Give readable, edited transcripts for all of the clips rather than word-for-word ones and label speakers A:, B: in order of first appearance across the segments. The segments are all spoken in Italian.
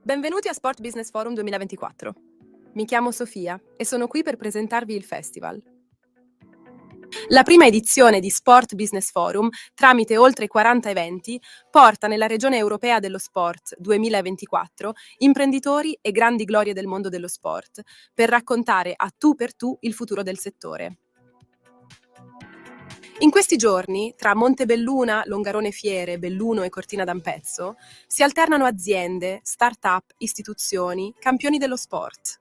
A: Benvenuti a Sport Business Forum 2024. Mi chiamo Sofia e sono qui per presentarvi il festival. La prima edizione di Sport Business Forum, tramite oltre 40 eventi, porta nella regione europea dello sport 2024 imprenditori e grandi glorie del mondo dello sport per raccontare a tu per tu il futuro del settore. In questi giorni, tra Montebelluna, Longarone Fiere, Belluno e Cortina d'Ampezzo, si alternano aziende, start-up, istituzioni, campioni dello sport.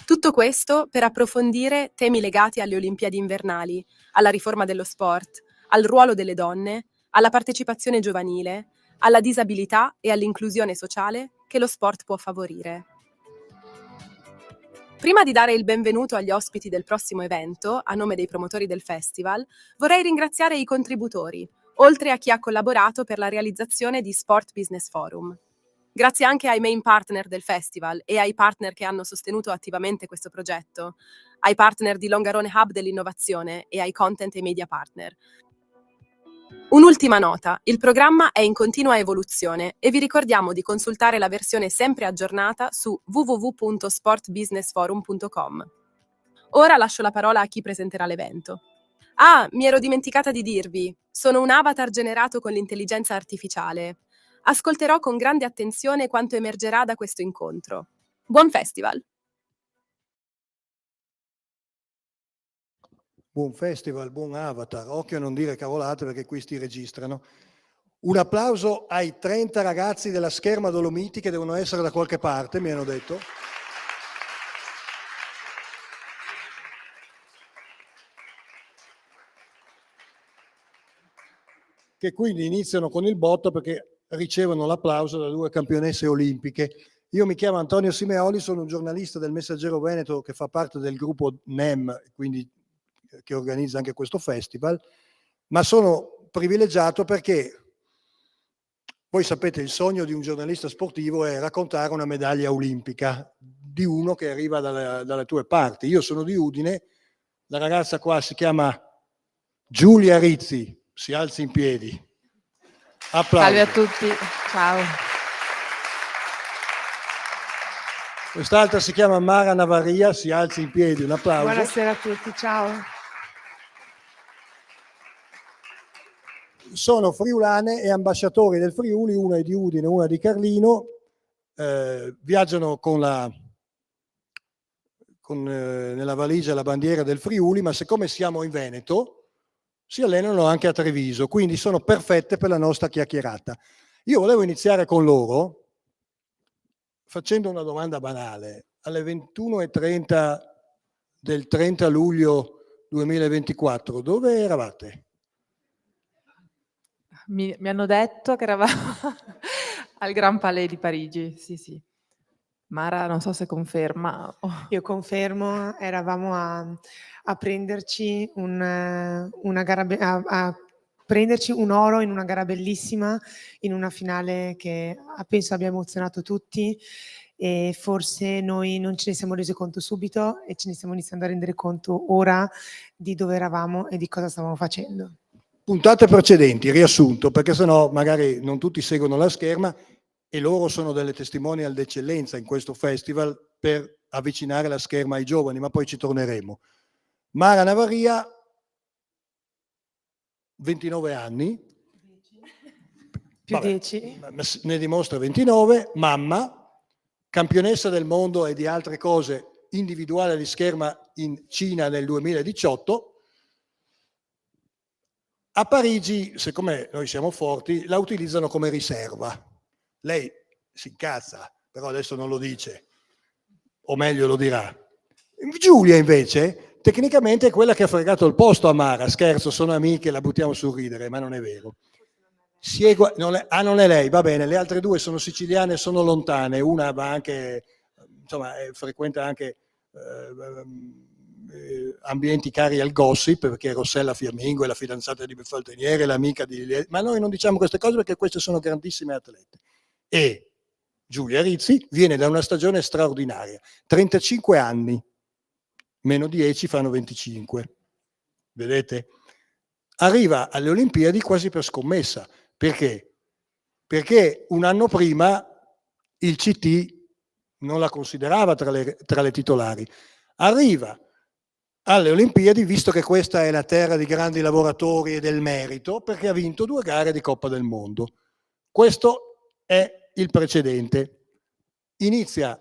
A: Tutto questo per approfondire temi legati alle Olimpiadi invernali, alla riforma dello sport, al ruolo delle donne, alla partecipazione giovanile, alla disabilità e all'inclusione sociale che lo sport può favorire. Prima di dare il benvenuto agli ospiti del prossimo evento, a nome dei promotori del festival, vorrei ringraziare i contributori, oltre a chi ha collaborato per la realizzazione di Sport Business Forum. Grazie anche ai main partner del festival e ai partner che hanno sostenuto attivamente questo progetto, ai partner di Longarone Hub dell'innovazione e ai content e media partner. Un'ultima nota, il programma è in continua evoluzione e vi ricordiamo di consultare la versione sempre aggiornata su www.sportbusinessforum.com. Ora lascio la parola a chi presenterà l'evento. Ah, mi ero dimenticata di dirvi, sono un avatar generato con l'intelligenza artificiale. Ascolterò con grande attenzione quanto emergerà da questo incontro. Buon festival!
B: Buon festival, buon avatar, occhio a non dire cavolate perché questi registrano. Un applauso ai 30 ragazzi della Scherma Dolomiti che devono essere da qualche parte, mi hanno detto. Che quindi iniziano con il botto perché ricevono l'applauso da due campionesse olimpiche. Io mi chiamo Antonio Simeoli, sono un giornalista del Messaggero Veneto che fa parte del gruppo NEM, quindi che organizza anche questo festival, ma sono privilegiato perché voi sapete il sogno di un giornalista sportivo è raccontare una medaglia olimpica di uno che arriva dalle tue parti. Io sono di Udine, la ragazza qua si chiama Giulia Rizzi, si alzi in piedi. Applausi.
C: Salve a tutti, ciao.
B: Quest'altra si chiama Mara Navaria, si alzi in piedi, un applauso.
C: Buonasera a tutti, ciao.
B: Sono friulane e ambasciatori del Friuli, una è di Udine, una di Carlino, viaggiano nella valigia la bandiera del Friuli, ma siccome siamo in Veneto si allenano anche a Treviso, quindi sono perfette per la nostra chiacchierata. Io volevo iniziare con loro facendo una domanda banale. Alle 21:30 del 30 luglio 2024, dove eravate?
C: Mi hanno detto che eravamo al Grand Palais di Parigi, sì. Mara non so se conferma.
D: Io confermo, eravamo a prenderci una gara, a prenderci un oro in una gara bellissima, in una finale che penso abbia emozionato tutti e forse noi non ce ne siamo resi conto subito e ce ne stiamo iniziando a rendere conto ora di dove eravamo e di cosa stavamo facendo.
B: Puntate precedenti, riassunto, perché sennò magari non tutti seguono la Scherma e loro sono delle testimonial d'eccellenza in questo festival per avvicinare la Scherma ai giovani, ma poi ci torneremo. Mara Navaria, 29 anni.
D: Più 10.
B: Ne dimostra 29, mamma, campionessa del mondo e di altre cose individuale di Scherma in Cina nel 2018. A Parigi, siccome noi siamo forti, la utilizzano come riserva. Lei si incazza, però adesso non lo dice, o meglio lo dirà. Giulia invece, tecnicamente è quella che ha fregato il posto a Mara. Scherzo, sono amiche, la buttiamo sul ridere, ma non è vero. Non è lei, va bene, le altre due sono siciliane, sono lontane, una va anche, insomma, frequenta anche ambienti cari al gossip, perché Rossella Fiammingo è la fidanzata di Falteniere, l'amica di... Ma noi non diciamo queste cose perché queste sono grandissime atlete. E Giulia Rizzi viene da una stagione straordinaria, 35 anni, meno 10 fanno 25, vedete? Arriva alle Olimpiadi quasi per scommessa. Perché? Perché un anno prima il CT non la considerava tra le titolari. Arriva alle Olimpiadi, visto che questa è la terra di grandi lavoratori e del merito, perché ha vinto 2 gare di Coppa del Mondo. Questo è il precedente. Inizia,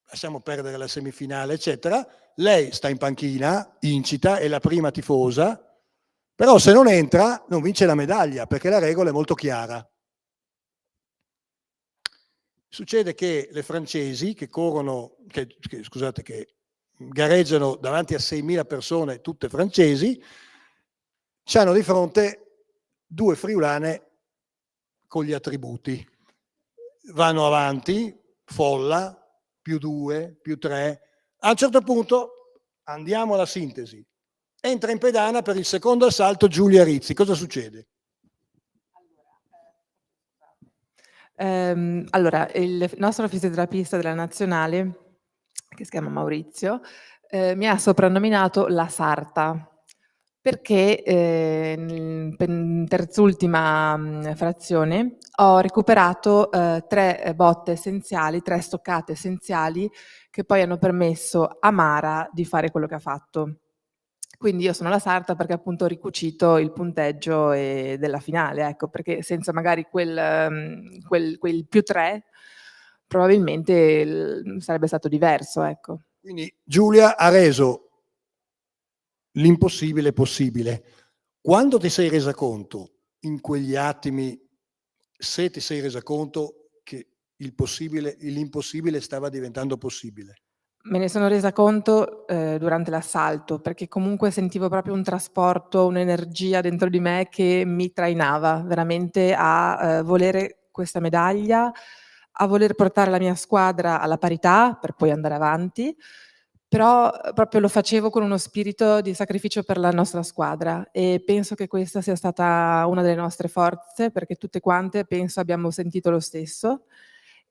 B: lasciamo perdere la semifinale, eccetera. Lei sta in panchina, incita, è la prima tifosa, però se non entra non vince la medaglia, perché la regola è molto chiara. Succede che le francesi che gareggiano davanti a 6.000 persone, tutte francesi, hanno di fronte 2 friulane con gli attributi. Vanno avanti, folla, +2, +3. A un certo punto, andiamo alla sintesi, entra in pedana per il secondo assalto Giulia Rizzi. Cosa succede?
C: Allora, il nostro fisioterapista della nazionale, che si chiama Maurizio, mi ha soprannominato la sarta, perché in terzultima frazione ho recuperato 3 botte essenziali, 3 stoccate essenziali che poi hanno permesso a Mara di fare quello che ha fatto. Quindi io sono la sarta perché appunto ho ricucito il punteggio della finale, ecco, perché senza magari quel +3 probabilmente sarebbe stato diverso, ecco.
B: Quindi Giulia ha reso l'impossibile possibile. Quando ti sei resa conto, in quegli attimi, se ti sei resa conto che l'impossibile stava diventando possibile?
C: Me ne sono resa conto durante l'assalto, perché comunque sentivo proprio un trasporto, un'energia dentro di me che mi trainava veramente a volere questa medaglia, a voler portare la mia squadra alla parità per poi andare avanti, però proprio lo facevo con uno spirito di sacrificio per la nostra squadra e penso che questa sia stata una delle nostre forze, perché tutte quante penso abbiamo sentito lo stesso.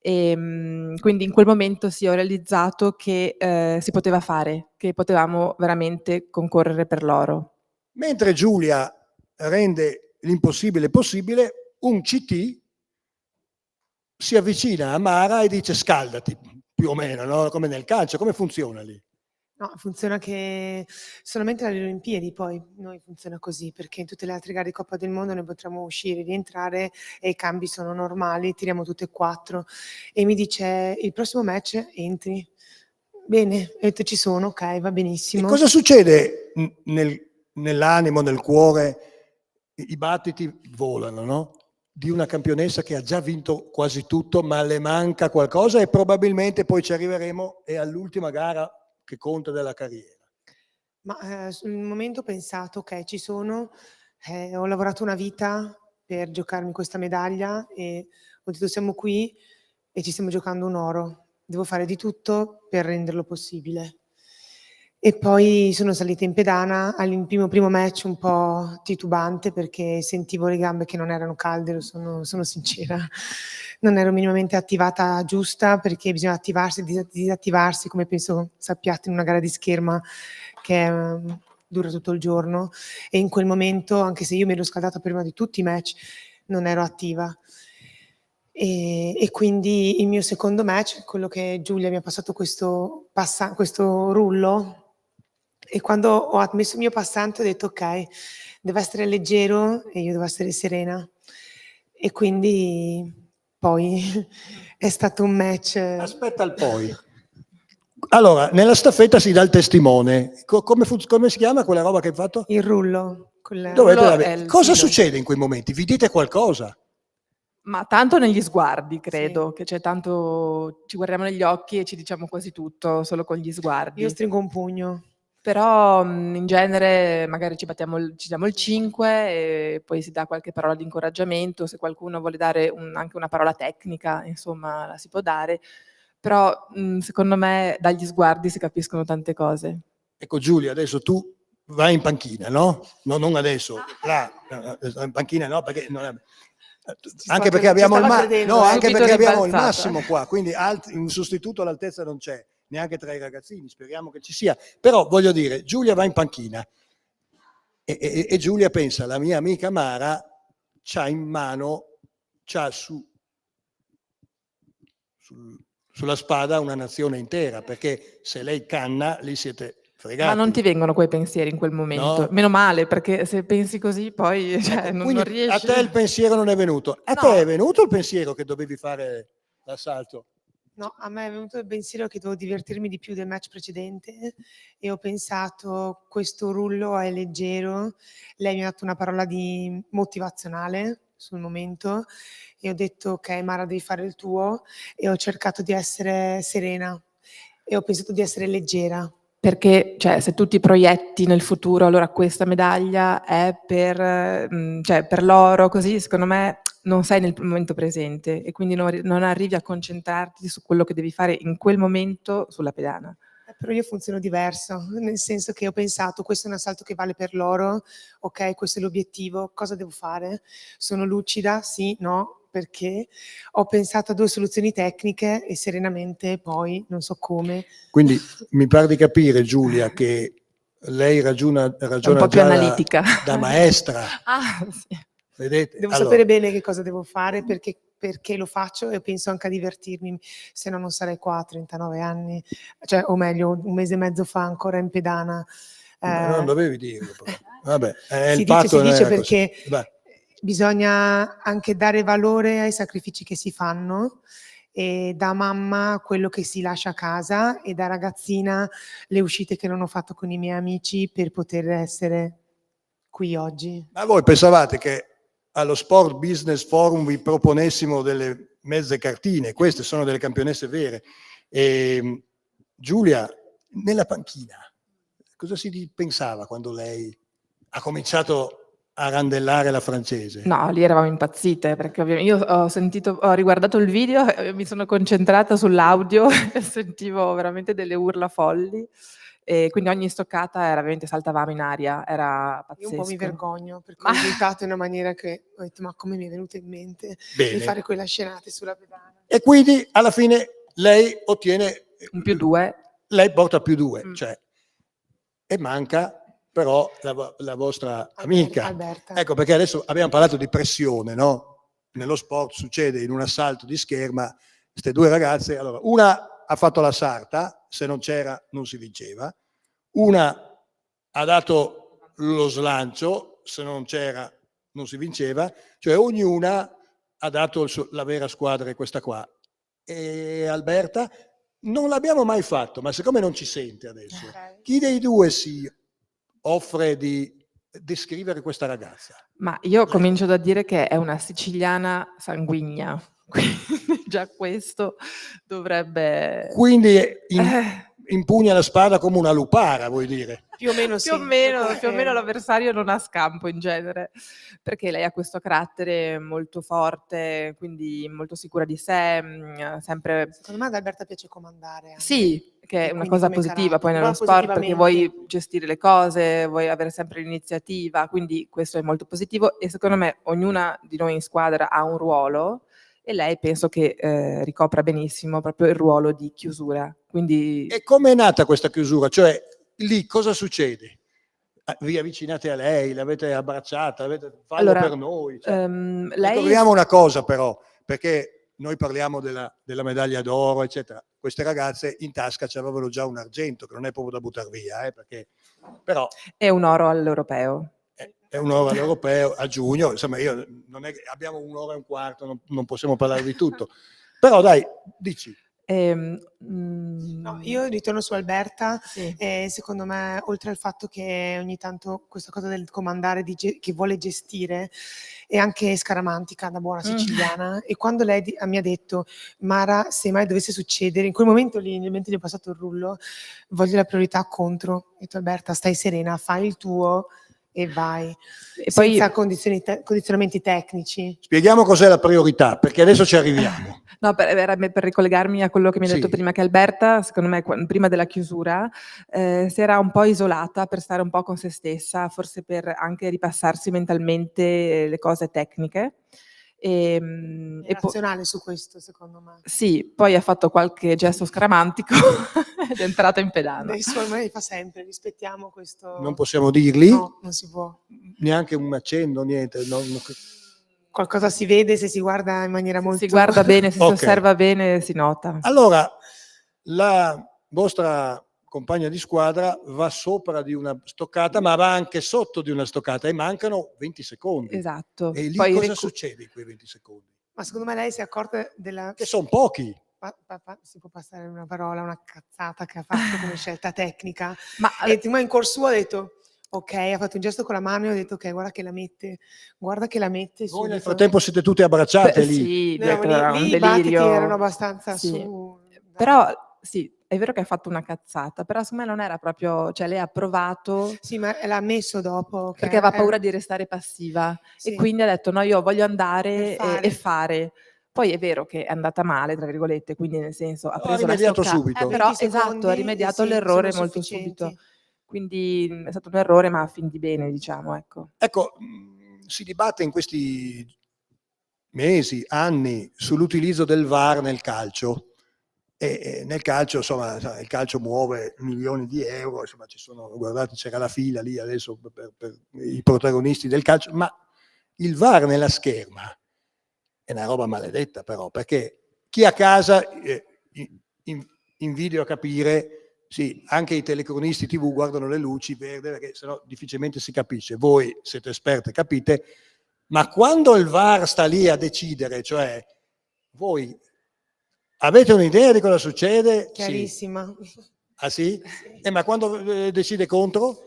C: Quindi in quel momento sì, ho realizzato che si poteva fare, che potevamo veramente concorrere per l'oro.
B: Mentre Giulia rende l'impossibile possibile, un CT si avvicina a Mara e dice scaldati, più o meno, no? Come nel calcio. Come funziona lì?
D: No, funziona che solamente alle Olimpiadi poi noi funziona così, perché in tutte le altre gare di Coppa del Mondo noi potremmo uscire, rientrare e i cambi sono normali, tiriamo tutte e 4 e mi dice il prossimo match entri. Bene, ho detto ci sono, ok, va
B: E
D: benissimo.
B: cosa succede nell'animo, nel cuore? I battiti volano, no? Di una campionessa che ha già vinto quasi tutto, ma le manca qualcosa e probabilmente poi ci arriveremo, è all'ultima gara che conta della carriera.
D: Ma sul momento ho pensato, ok, ci sono, ho lavorato una vita per giocarmi questa medaglia e ho detto siamo qui e ci stiamo giocando un oro, devo fare di tutto per renderlo possibile. E poi sono salita in pedana primo match un po' titubante perché sentivo le gambe che non erano calde, sono sincera. Non ero minimamente attivata giusta perché bisogna attivarsi e disattivarsi, come penso sappiate in una gara di scherma che dura tutto il giorno. E in quel momento, anche se io mi ero scaldata prima di tutti i match, non ero attiva. E quindi il mio secondo match, quello che Giulia mi ha passato questo rullo, e quando ho messo il mio passante ho detto ok, deve essere leggero e io devo essere serena. E quindi poi è stato un match.
B: Aspetta il poi. Allora, nella staffetta si dà il testimone. Come si chiama quella roba che hai fatto?
D: Il rullo.
B: Cosa succede in quei momenti? Vi dite qualcosa?
C: Ma tanto negli sguardi, credo,
D: Sì.
C: che c'è tanto, ci guardiamo negli occhi e ci diciamo quasi tutto, solo con gli sguardi.
D: Io stringo un pugno.
C: Però in genere magari ci diamo il 5 e poi si dà qualche parola di incoraggiamento, se qualcuno vuole dare anche una parola tecnica, insomma, la si può dare, però secondo me dagli sguardi si capiscono tante cose.
B: Ecco Giulia, adesso tu vai in panchina, no? No, non adesso, là, in panchina no, perché non è... Anche perché abbiamo il massimo qua, quindi un sostituto all'altezza non c'è, neanche tra i ragazzini, speriamo che ci sia. Però voglio dire, Giulia va in panchina e Giulia pensa, la mia amica Mara c'ha in mano, c'ha sulla spada una nazione intera, perché se lei canna, lì siete fregati.
C: Ma non ti vengono quei pensieri in quel momento.
B: No?
C: Meno male, perché se pensi così poi cioè,
B: Ecco,
C: non
B: quindi
C: riesci.
B: a te il pensiero non è venuto. A
C: No.
B: te è venuto il pensiero che dovevi fare l'assalto?
D: No, a me è venuto il pensiero che dovevo divertirmi di più del match precedente e ho pensato questo rullo è leggero. Lei mi ha dato una parola di motivazionale sul momento e ho detto ok Mara devi fare il tuo e ho cercato di essere serena e ho pensato di essere leggera.
C: Perché cioè, se tu ti proietti nel futuro, allora questa medaglia è cioè, per l'oro, così secondo me non sei nel momento presente e quindi non arrivi a concentrarti su quello che devi fare in quel momento sulla pedana.
D: Però io funziono diverso, nel senso che ho pensato questo è un assalto che vale per l'oro, ok, questo è l'obiettivo, cosa devo fare? Sono lucida? Sì, no, perché? Ho pensato a 2 soluzioni tecniche e serenamente poi, non so come.
B: Quindi mi pare di capire, Giulia, che lei ragiona
C: È un po' più
B: già
C: analitica.
B: da maestra.
C: Ah, sì.
B: Vedete?
D: Devo
B: Allora,
D: sapere bene che cosa devo fare perché lo faccio e penso anche a divertirmi, se no non sarei qua a 39 anni, cioè, o meglio, 1 mese e mezzo fa ancora in pedana.
B: non dovevi dirlo, però. Vabbè,
D: Si
B: il
D: dice,
B: patto
D: si
B: non
D: dice
B: era così.
D: perché
B: Vai.
D: bisogna anche dare valore ai sacrifici che si fanno e da mamma quello che si lascia a casa e da ragazzina le uscite che non ho fatto con i miei amici per poter essere qui oggi.
B: Ma voi pensavate che allo Sport Business Forum vi proponessimo delle mezze cartine? Queste sono delle campionesse vere. Giulia, nella panchina, cosa si pensava quando lei ha cominciato a randellare la francese?
C: No, lì eravamo impazzite perché io ho riguardato il video e mi sono concentrata sull'audio e sentivo veramente delle urla folli e quindi ogni stoccata era veramente saltavamo in aria, era
D: Io un po' mi
C: pazzesco.
D: vergogno perché
C: Ma-
D: ho risultato in una maniera che ho detto ma come mi è venuto in mente
B: Bene.
D: di fare quella scenata sulla pedana.
B: E quindi alla fine lei ottiene
C: Un +2.
B: lei porta +2,
C: Mm.
B: cioè, e manca però la vostra amica.
D: Alberta.
B: Ecco perché adesso abbiamo parlato di pressione, no? Nello sport succede in un assalto di scherma, queste 2 ragazze, allora, una ha fatto la sarta, se non c'era non si vinceva, una ha dato lo slancio, se non c'era non si vinceva, cioè ognuna ha dato la vera squadra, è questa qua. E Alberta non l'abbiamo mai fatto, ma siccome non ci sente adesso,
D: Ok.
B: chi dei 2 si offre di descrivere questa ragazza?
C: Ma io comincio da dire che è una siciliana sanguigna, quindi già questo dovrebbe...
B: Quindi impugna la spada come una lupara, vuoi dire?
D: Più o meno sì.
C: Più o meno l'avversario non ha scampo in genere, perché lei ha questo carattere molto forte, quindi molto sicura di sé, sempre...
D: Secondo me ad Alberta piace comandare. Anche.
C: Sì, che è
D: E
C: una
D: quindi
C: cosa
D: come
C: positiva poi
D: carattere,
C: nello
D: ma
C: sport, perché
D: positivamente.
C: vuoi gestire le cose, vuoi avere sempre l'iniziativa, quindi questo è molto positivo e secondo me ognuna di noi in squadra ha un ruolo e lei penso che ricopra benissimo proprio il ruolo di chiusura. Quindi
B: E come è nata questa chiusura? Cioè, lì cosa succede? Vi avvicinate a lei, l'avete abbracciata, fallo
C: allora,
B: per noi. Cioè,
C: lei
B: ricordiamo una cosa però, perché noi parliamo della medaglia d'oro, eccetera. Queste ragazze in tasca avevano già un argento, che non è proprio da buttare via, perché, però
C: è un oro all'europeo.
B: è un'ora all'europeo a giugno, insomma io non è che abbiamo 1 ora e un quarto, non possiamo parlare di tutto, però dai, dici.
D: No, io ritorno su Alberta
C: Sì.
D: e secondo me oltre al fatto che ogni tanto questa cosa del comandare che vuole gestire è anche scaramantica da buona siciliana e quando lei mi ha detto Mara se mai dovesse succedere in quel momento lì nel momento gli ho passato il rullo voglio la priorità contro ho detto Alberta stai serena fai il tuo e vai
C: E
D: senza
C: poi
D: condizionamenti tecnici.
B: Spieghiamo cos'è la priorità, perché adesso ci arriviamo.
C: no, per ricollegarmi a quello che mi hai detto
B: Sì.
C: prima, che Alberta, secondo me, prima della chiusura, si era un po' isolata per stare un po' con se stessa, forse per anche ripassarsi mentalmente le cose tecniche.
D: È
C: E
D: razionale su questo secondo me.
C: sì, poi ha fatto qualche gesto scaramantico ed è entrata in pedana.
D: I suoi me li fa sempre, rispettiamo questo.
B: Non possiamo dirli?
D: No, non si può.
B: Neanche un accenno, niente.
D: qualcosa si vede se si guarda in maniera molto...
C: Si guarda bene, se si
B: Ok.
C: osserva bene, si nota.
B: Allora, la vostra compagna di squadra va sopra di una stoccata, ma va anche sotto di una stoccata e mancano 20 secondi.
C: Esatto.
B: E lì
C: Poi
B: cosa succede in quei 20 secondi?
D: Ma secondo me lei si è accorta della...
B: Che sono pochi.
D: si può passare una parola, una cazzata che ha fatto come scelta tecnica.
C: Ma
D: E in cuor suo ha detto, ok, ha fatto un gesto con la mano e ho detto, ok, guarda che la mette
B: Voi
D: subito.
B: nel frattempo siete tutte abbracciate lì.
C: sì,
D: No,
C: detto, era un
D: lì i battiti
C: delirio.
D: erano abbastanza
C: Sì.
D: su.
C: Però sì, è vero che ha fatto una cazzata, però secondo me non era proprio, cioè lei ha provato
D: Sì, ma l'ha ammesso dopo. Che
C: perché aveva paura
D: era-
C: di restare passiva
D: Sì.
C: e quindi ha detto no, io voglio andare
D: Per
C: e fare. Poi è vero che è andata male, tra virgolette, quindi nel senso ha
B: Però ha
C: preso la
B: rimediato
C: stoccata,
B: subito.
C: però
D: 20
C: esatto, ha
D: secondi,
C: rimediato
D: sì,
C: all'errore
D: sono
C: molto
D: sufficienti.
C: subito. Quindi è stato un errore, ma a fin di bene, diciamo, ecco.
B: Ecco, si dibatte in questi mesi, anni, sull'utilizzo del VAR nel calcio. E nel calcio, insomma, il calcio muove milioni di euro, insomma, guardate, c'era la fila lì adesso per i protagonisti del calcio, ma il VAR nella scherma è una roba maledetta però, perché chi a casa in video a capire, sì, anche i telecronisti TV guardano le luci verde perché sennò difficilmente si capisce. Voi siete esperte, capite, ma quando il VAR sta lì a decidere, cioè voi avete un'idea di cosa succede? Sì.
D: Chiarissima.
B: Ah sì?
D: Sì.
B: Ma quando decide contro?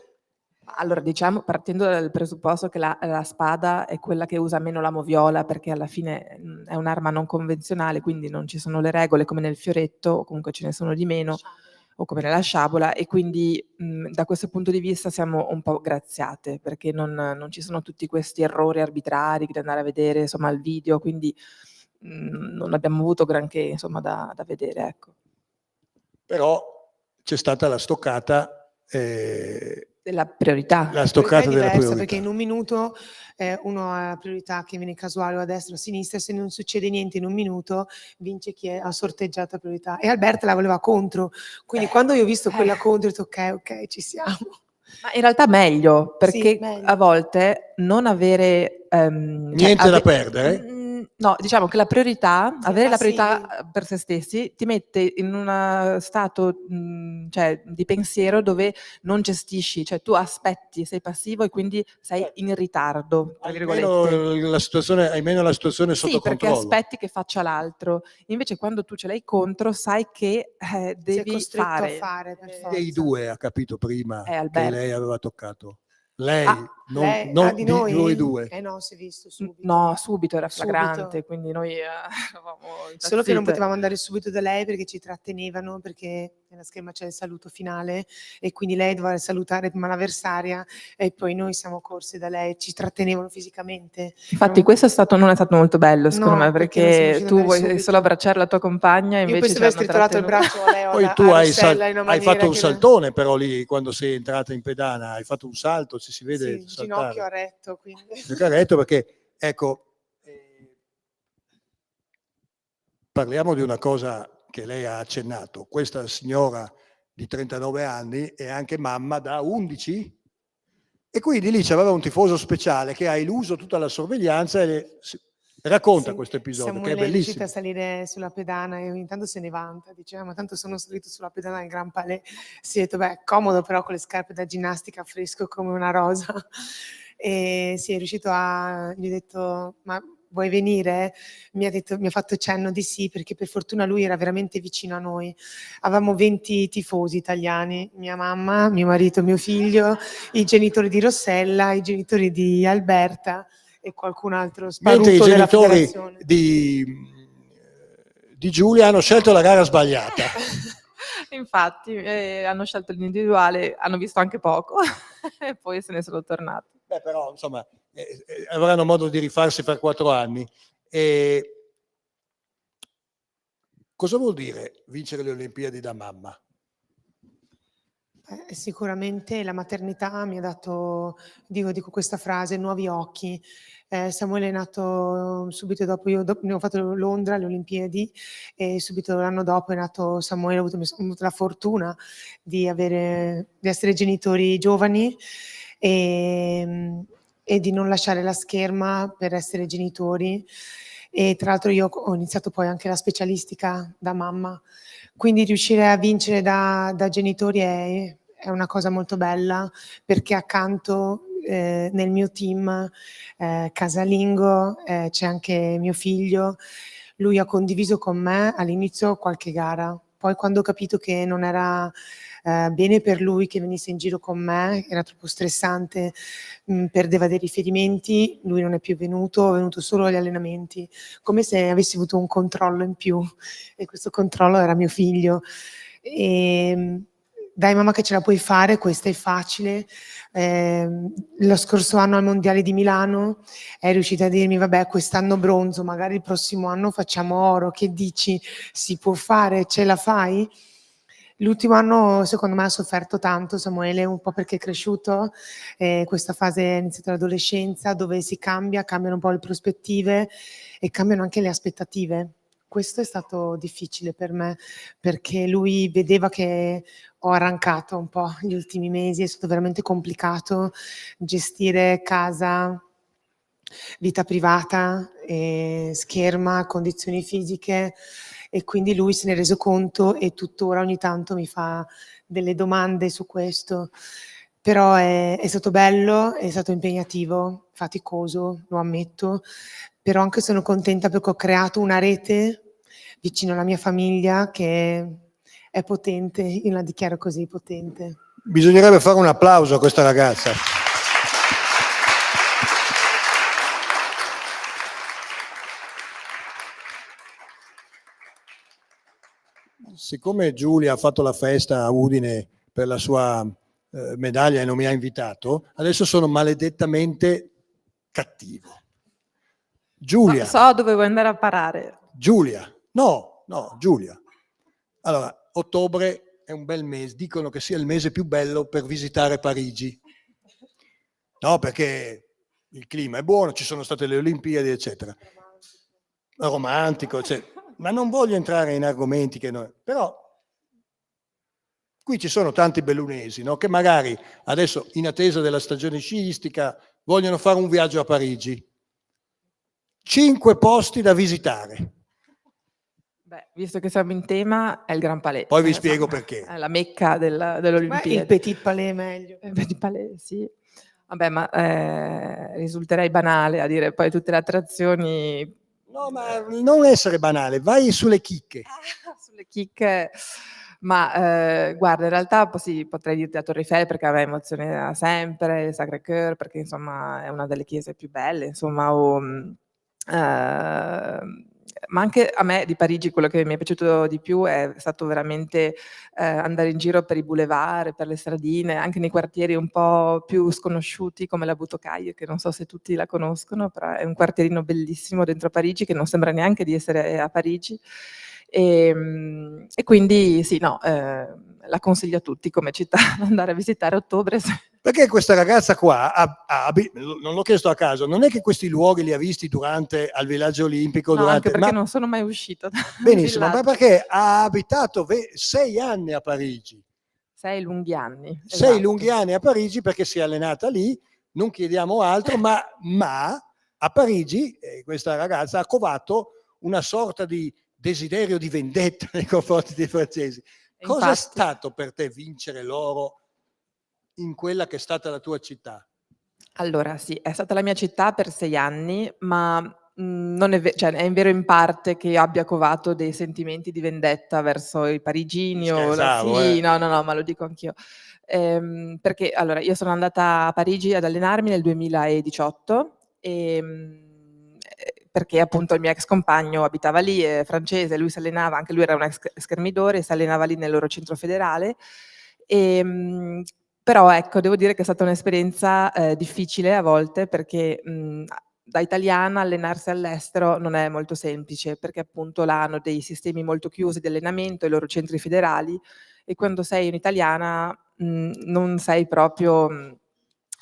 C: Allora, diciamo, partendo dal presupposto che la spada è quella che usa meno la moviola, perché alla fine è un'arma non convenzionale, quindi non ci sono le regole come nel fioretto, o comunque ce ne sono di meno, o come nella sciabola, e quindi da questo punto di vista siamo un po' graziate, perché non ci sono tutti questi errori arbitrari di andare a vedere, insomma, il video, quindi non abbiamo avuto granché, insomma, da vedere, ecco.
B: Però c'è stata la stoccata,
C: Della priorità.
B: la
D: La priorità
B: stoccata
D: è
B: della
D: diversa
B: priorità.
D: perché in un minuto uno ha la priorità che viene casuale o a destra o a sinistra, se non succede niente in un minuto vince chi ha sorteggiato la priorità. E Alberta la voleva contro, quindi quando io ho visto quella contro ho detto ok, ci siamo.
C: Ma in realtà meglio, perché
D: meglio.
C: a volte non avere
B: Niente da perdere?
C: No, diciamo che la priorità,
D: Si è
C: avere la
D: passivi.
C: priorità per se stessi ti mette in uno stato, cioè di pensiero dove non gestisci, cioè tu aspetti, sei passivo e quindi sei in ritardo, tra
B: Hai
C: virgolette.
B: meno la situazione sotto
C: Sì, perché
B: controllo.
C: aspetti che faccia l'altro. Invece quando tu ce l'hai contro sai che
D: Sei
C: devi
D: costretto a
C: fare.
D: fare per
B: Chi dei
D: forza.
B: due ha capito prima che
C: Alberto.
B: lei aveva toccato? Lei,
C: Ah,
B: non
D: di
B: di
D: noi?
B: voi due.
D: No, si è visto subito.
C: No, subito era
D: Subito.
C: flagrante, quindi noi eravamo
D: Solo che non
C: impazzite.
D: potevamo andare subito da lei perché ci trattenevano, perché nella scherma c'è il saluto finale e quindi lei doveva salutare prima l'avversaria e poi noi siamo corsi da lei, ci trattenevano fisicamente.
C: Infatti questo non è stato molto bello secondo
D: No,
C: me,
D: perché non siamo
C: perché
D: riusciti ad
C: tu
D: andare
C: vuoi
D: subito.
C: solo abbracciare la tua compagna e
D: Io
C: invece
D: penso
C: ci
D: di aver
C: hanno
D: strittolato il
C: trattenuto.
D: braccio a lei
B: Poi
D: a
B: tu
D: Rossella in una
B: hai
D: maniera
B: fatto un
D: che...
B: saltone però lì quando sei entrata in pedana, hai fatto un salto, si vede
D: Sì, ginocchio a
B: saltare.
D: retto, quindi...
B: Giocare perché, ecco, parliamo di una cosa che lei ha accennato. Questa signora di 39 anni è anche mamma da 11 e quindi lì c'aveva un tifoso speciale che ha eluso tutta la sorveglianza e racconta
D: Sì,
B: questo episodio che è
D: Samuele è riuscito
B: bellissimo.
D: a salire sulla pedana e ogni tanto se ne vanta, diceva ma tanto sono salito sulla pedana del Gran Palais, si è detto beh comodo però con le scarpe da ginnastica fresco come una rosa e si è riuscito gli ho detto ma vuoi venire? Mi ha fatto cenno di sì perché per fortuna lui era veramente vicino a noi, avevamo 20 tifosi italiani, mia mamma, mio marito, mio figlio, i genitori di Rossella, i genitori di Alberta e qualcun altro
B: Mentre i
D: sparuto della
B: genitori
D: federazione.
B: di Giulia hanno scelto la gara sbagliata.
C: Infatti hanno scelto l'individuale, hanno visto anche poco e poi se ne sono tornati.
B: Beh, però, insomma, avranno modo di rifarsi per 4 anni. Cosa vuol dire vincere le Olimpiadi da mamma?
D: Sicuramente la maternità mi ha dato, dico questa frase, nuovi occhi. Samuele è nato subito dopo, io ne ho fatto Londra, le Olimpiadi, e subito l'anno dopo è nato Samuele, ho avuto la fortuna di essere genitori giovani e di non lasciare la scherma per essere genitori. E tra l'altro io ho iniziato poi anche la specialistica da mamma, quindi riuscire a vincere da genitori è una cosa molto bella, perché accanto nel mio team casalingo c'è anche mio figlio. Lui ha condiviso con me all'inizio qualche gara, poi quando ho capito che non era bene per lui che venisse in giro con me, era troppo stressante, perdeva dei riferimenti, lui non è più venuto, è venuto solo agli allenamenti, come se avessi avuto un controllo in più, e questo controllo era mio figlio. Dai mamma che ce la puoi fare, questa è facile. Lo scorso anno al Mondiale di Milano è riuscita a dirmi: vabbè, quest'anno bronzo, magari il prossimo anno facciamo oro, che dici? Si può fare, ce la fai? L'ultimo anno secondo me ha sofferto tanto Samuele, un po' perché è cresciuto, questa fase è iniziata l'adolescenza dove si cambiano un po' le prospettive e cambiano anche le aspettative. Questo è stato difficile per me, perché lui vedeva che ho arrancato un po' gli ultimi mesi, è stato veramente complicato gestire casa, vita privata, scherma, condizioni fisiche, e quindi lui se ne è reso conto e tuttora ogni tanto mi fa delle domande su questo. Però è stato bello, è stato impegnativo, faticoso, lo ammetto, però anche sono contenta perché ho creato una rete vicino alla mia famiglia che è potente, io la dichiaro così, potente.
B: Bisognerebbe fare un applauso a questa ragazza. Siccome Giulia ha fatto la festa a Udine per la sua medaglia e non mi ha invitato, adesso sono maledettamente cattivo. Giulia.
C: So dove vuoi andare a parare.
B: Giulia. No, Giulia. Allora, ottobre è un bel mese, dicono che sia il mese più bello per visitare Parigi. No, perché il clima è buono, ci sono state le Olimpiadi, eccetera. Romantico, eccetera. Ma non voglio entrare in argomenti che noi... Però qui ci sono tanti bellunesi, no? Che magari adesso, in attesa della stagione sciistica, vogliono fare un viaggio a Parigi. 5 posti da visitare.
C: Beh, visto che siamo in tema, è il Gran Palais.
B: Poi vi spiego perché.
C: È la mecca dell'Olimpiade.
D: Il Petit Palais è meglio.
C: Petit Palais, sì. Vabbè, ma risulterei banale a dire poi tutte le attrazioni.
B: No, ma non essere banale, vai sulle chicche.
C: Sulle chicche. Ma guarda, in realtà sì, potrei dirti la Torre Eiffel perché a me emoziona sempre, il Sacré-Cœur perché insomma è una delle chiese più belle, insomma, ma anche a me di Parigi quello che mi è piaciuto di più è stato veramente andare in giro per i boulevard, per le stradine, anche nei quartieri un po' più sconosciuti come la Butocaille, che non so se tutti la conoscono, però è un quartierino bellissimo dentro Parigi che non sembra neanche di essere a Parigi. E quindi sì, no, la consiglio a tutti come città andare a visitare a ottobre.
B: Perché questa ragazza qua, non l'ho chiesto a caso, non è che questi luoghi li ha visti durante al villaggio olimpico?
C: No, anche perché non sono mai uscita.
B: Benissimo, ma perché ha abitato 6 anni a Parigi.
C: 6 lunghi anni.
B: 6
C: esatto.
B: lunghi anni a Parigi perché si è allenata lì, non chiediamo altro, ma a Parigi questa ragazza ha covato una sorta di desiderio di vendetta nei confronti dei francesi. Cosa è stato per te vincere l'oro in quella che è stata la tua città?
C: Allora sì, è stata la mia città per 6 anni, ma non è cioè è vero in parte che abbia covato dei sentimenti di vendetta verso i parigini
B: Scherzavo,
C: no, ma lo dico anch'io. Perché allora io sono andata a Parigi ad allenarmi nel 2018 perché appunto il mio ex compagno abitava lì, è francese, lui si allenava, anche lui era un ex schermidore, si allenava lì nel loro centro federale. Però ecco, devo dire che è stata un'esperienza difficile a volte perché da italiana allenarsi all'estero non è molto semplice perché appunto là hanno dei sistemi molto chiusi di allenamento, i loro centri federali, e quando sei un'italiana non sei proprio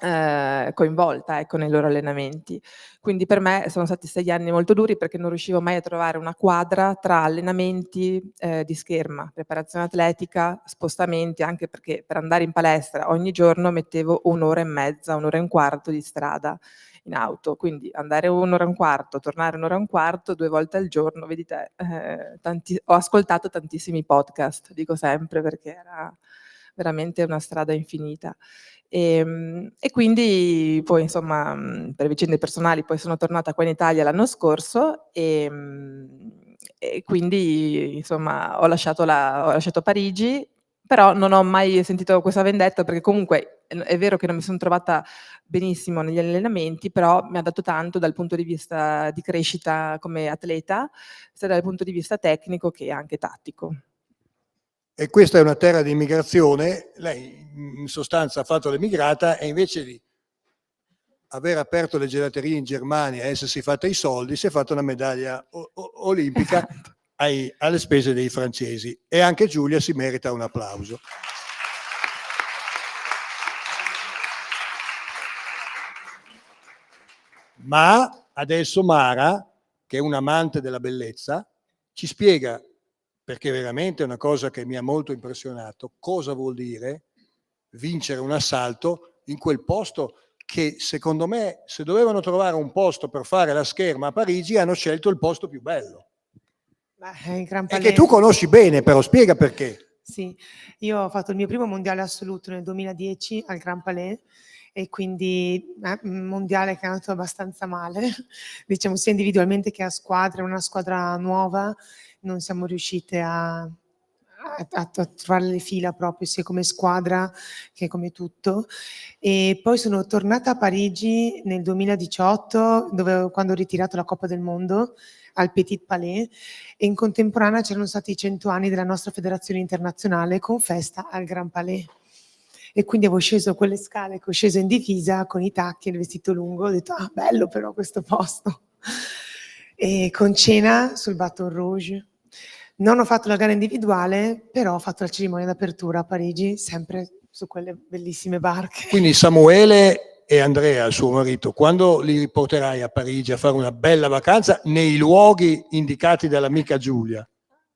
C: coinvolta, ecco, nei loro allenamenti. Quindi per me sono stati 6 anni molto duri, perché non riuscivo mai a trovare una quadra tra allenamenti di scherma, preparazione atletica, spostamenti, anche perché per andare in palestra ogni giorno mettevo 1 ora e mezza, 1 ora e un quarto di strada in auto, quindi andare 1 ora e un quarto, tornare 1 ora e un quarto, 2 volte al giorno, vedi te, ho ascoltato tantissimi podcast, dico sempre, perché era veramente una strada infinita. E quindi poi, insomma, per vicende personali poi sono tornata qua in Italia l'anno scorso, e quindi, insomma, ho lasciato Parigi, però non ho mai sentito questa vendetta, perché comunque è vero che non mi son trovata benissimo negli allenamenti, però mi ha dato tanto dal punto di vista di crescita come atleta, sia dal punto di vista tecnico che anche tattico.
B: E questa è una terra di immigrazione, lei in sostanza ha fatto l'emigrata e invece di aver aperto le gelaterie in Germania e essersi fatta i soldi, si è fatta una medaglia olimpica
C: Esatto.
B: alle spese dei francesi, e anche Giulia si merita un applauso. Ma adesso Mara, che è un amante della bellezza, ci spiega, perché veramente è una cosa che mi ha molto impressionato, cosa vuol dire vincere un assalto in quel posto che, secondo me, se dovevano trovare un posto per fare la scherma a Parigi, hanno scelto il posto più bello.
D: Il Grand
B: E che
D: Palais.
B: tu conosci bene, però spiega perché.
D: Sì, io ho fatto il mio primo mondiale assoluto nel 2010 al Grand Palais, e quindi un mondiale che è andato abbastanza male, diciamo, sia individualmente che a squadra, una squadra nuova, non siamo riuscite a trovare le fila proprio, sia come squadra che come tutto. E poi sono tornata a Parigi nel 2018, quando ho ritirato la Coppa del Mondo al Petit Palais, e in contemporanea c'erano stati i 100 anni della nostra federazione internazionale con festa al Grand Palais. E quindi avevo sceso quelle scale che ho sceso in divisa con i tacchi e il vestito lungo, ho detto bello però questo posto. E con cena sul Baton Rouge. Non ho fatto la gara individuale, però ho fatto la cerimonia d'apertura a Parigi, sempre su quelle bellissime barche.
B: Quindi Samuele e Andrea, il suo marito, quando li riporterai a Parigi a fare una bella vacanza nei luoghi indicati dall'amica Giulia?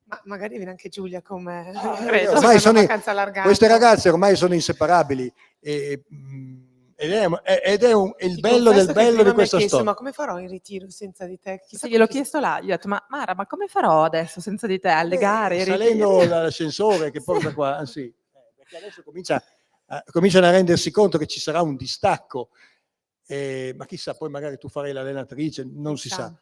D: Ma magari viene anche Giulia come
B: ormai sono
D: vacanza allargata.
B: queste ragazze ormai sono inseparabili, ed è il bello del bello di questa storia.
D: Ma come farò in ritiro senza di te?
C: Sì, gliel'ho chiesto là, gli ho detto: ma Mara, ma come farò adesso senza di te alle gare, ai
B: salendo
C: ritiri?"
B: l'ascensore che
C: Sì.
B: porta qua, sì, perché adesso cominciano a rendersi conto che ci sarà un distacco, ma chissà, poi magari tu farai l'allenatrice, non si sa.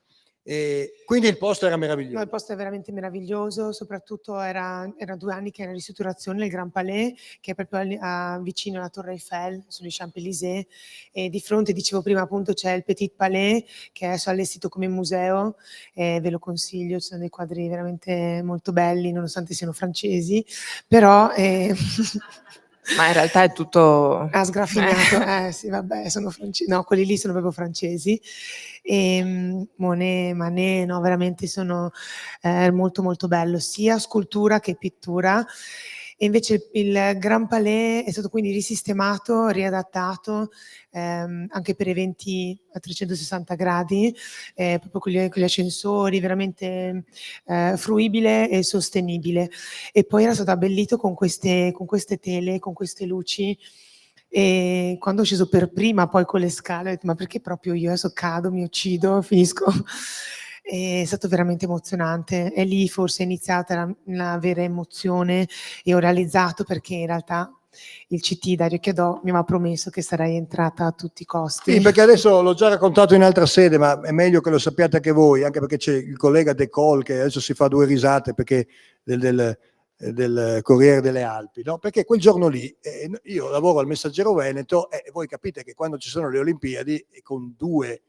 B: Quindi il posto era meraviglioso.
D: No, il posto è veramente meraviglioso, soprattutto era 2 anni che era in ristrutturazione il Grand Palais, che è proprio vicino alla Torre Eiffel, sugli Champs-Élysées, e di fronte, dicevo prima, appunto, c'è il Petit Palais, che è adesso allestito come museo, ve lo consiglio, ci sono dei quadri veramente molto belli, nonostante siano francesi, però
C: Ma in realtà è tutto
D: ha sgraffinato, sì, vabbè, sono francesi, no, quelli lì sono proprio francesi. Monet, Manet, no, veramente sono molto molto bello, sia scultura che pittura. E invece il Grand Palais è stato quindi risistemato, riadattato, anche per eventi a 360 gradi, proprio con gli ascensori, veramente fruibile e sostenibile. E poi era stato abbellito con queste tele, con queste luci. E quando ho sceso per prima, poi con le scale, ho detto: ma perché proprio io? Adesso cado, mi uccido, finisco. È stato veramente emozionante. E lì forse è iniziata la vera emozione, e ho realizzato perché in realtà il CT Dario Chiodò mi aveva promesso che sarei entrata a tutti i costi.
B: Sì, perché adesso l'ho già raccontato in altra sede, ma è meglio che lo sappiate anche voi, anche perché c'è il collega De Col che adesso si fa 2 risate perché del Corriere delle Alpi, no? Perché quel giorno lì io lavoro al Messaggero Veneto, e voi capite che quando ci sono le Olimpiadi e con 2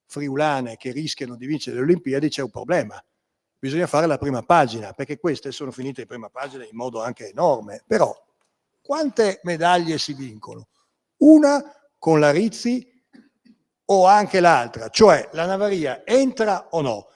B: friulane che rischiano di vincere le Olimpiadi c'è un problema. Bisogna fare la prima pagina, perché queste sono finite in prima pagina in modo anche enorme. Però quante medaglie si vincono? Una con la Rizzi o anche l'altra? Cioè la Navaria entra o no?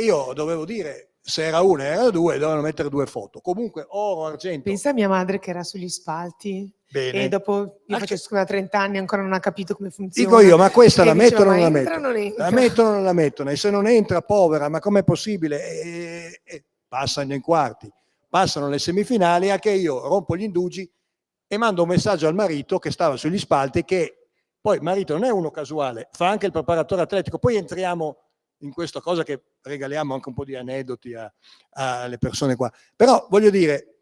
B: Io dovevo dire se era una e erano due, dovevano mettere 2 foto. Comunque oro, argento.
D: Pensa a mia madre che era sugli spalti
B: Bene.
D: e dopo io faccio scuola da 30 anni ancora non ha capito come funziona.
B: Dico io, ma questa
D: E
B: la
D: diceva,
B: mettono o non
D: "Ma
B: la
D: entra o
B: mettono?
D: non entra?"
B: La mettono o non la mettono? E se non entra, povera, ma com'è possibile? E passano in quarti, passano le semifinali, anche io rompo gli indugi e mando un messaggio al marito che stava sugli spalti, che poi il marito non è uno casuale, fa anche il preparatore atletico. Poi entriamo in questa cosa che regaliamo anche un po' di aneddoti alle persone qua. Però voglio dire,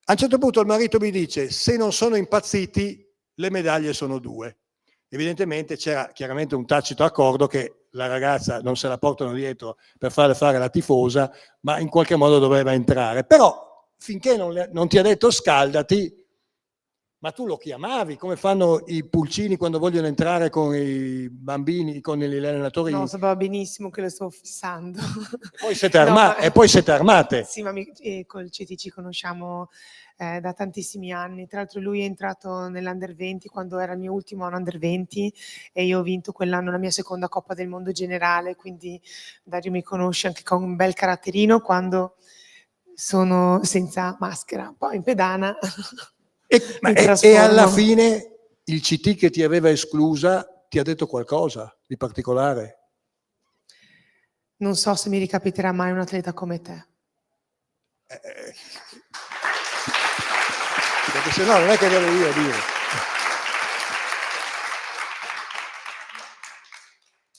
B: a un certo punto il marito mi dice: se non sono impazziti, le medaglie sono 2. Evidentemente c'era chiaramente un tacito accordo che la ragazza non se la portano dietro per farle fare la tifosa, ma in qualche modo doveva entrare. Però finché non ti ha detto scaldati, ma tu lo chiamavi, come fanno i pulcini quando vogliono entrare con i bambini, con gli allenatori?
D: No, sapeva benissimo che lo stavo fissando.
B: Poi siete e poi siete armate.
D: Sì, ma col CT ci conosciamo da tantissimi anni. Tra l'altro lui è entrato nell'Under 20 quando era il mio ultimo anno Under 20 e io ho vinto quell'anno la mia seconda Coppa del Mondo generale, quindi Dario mi conosce anche con un bel caratterino quando sono senza maschera. Poi in pedana
B: E alla fine il CT che ti aveva esclusa ti ha detto qualcosa di particolare?
D: Non so se mi ricapiterà mai un atleta come te.
B: Perché se no non è che devo io dire.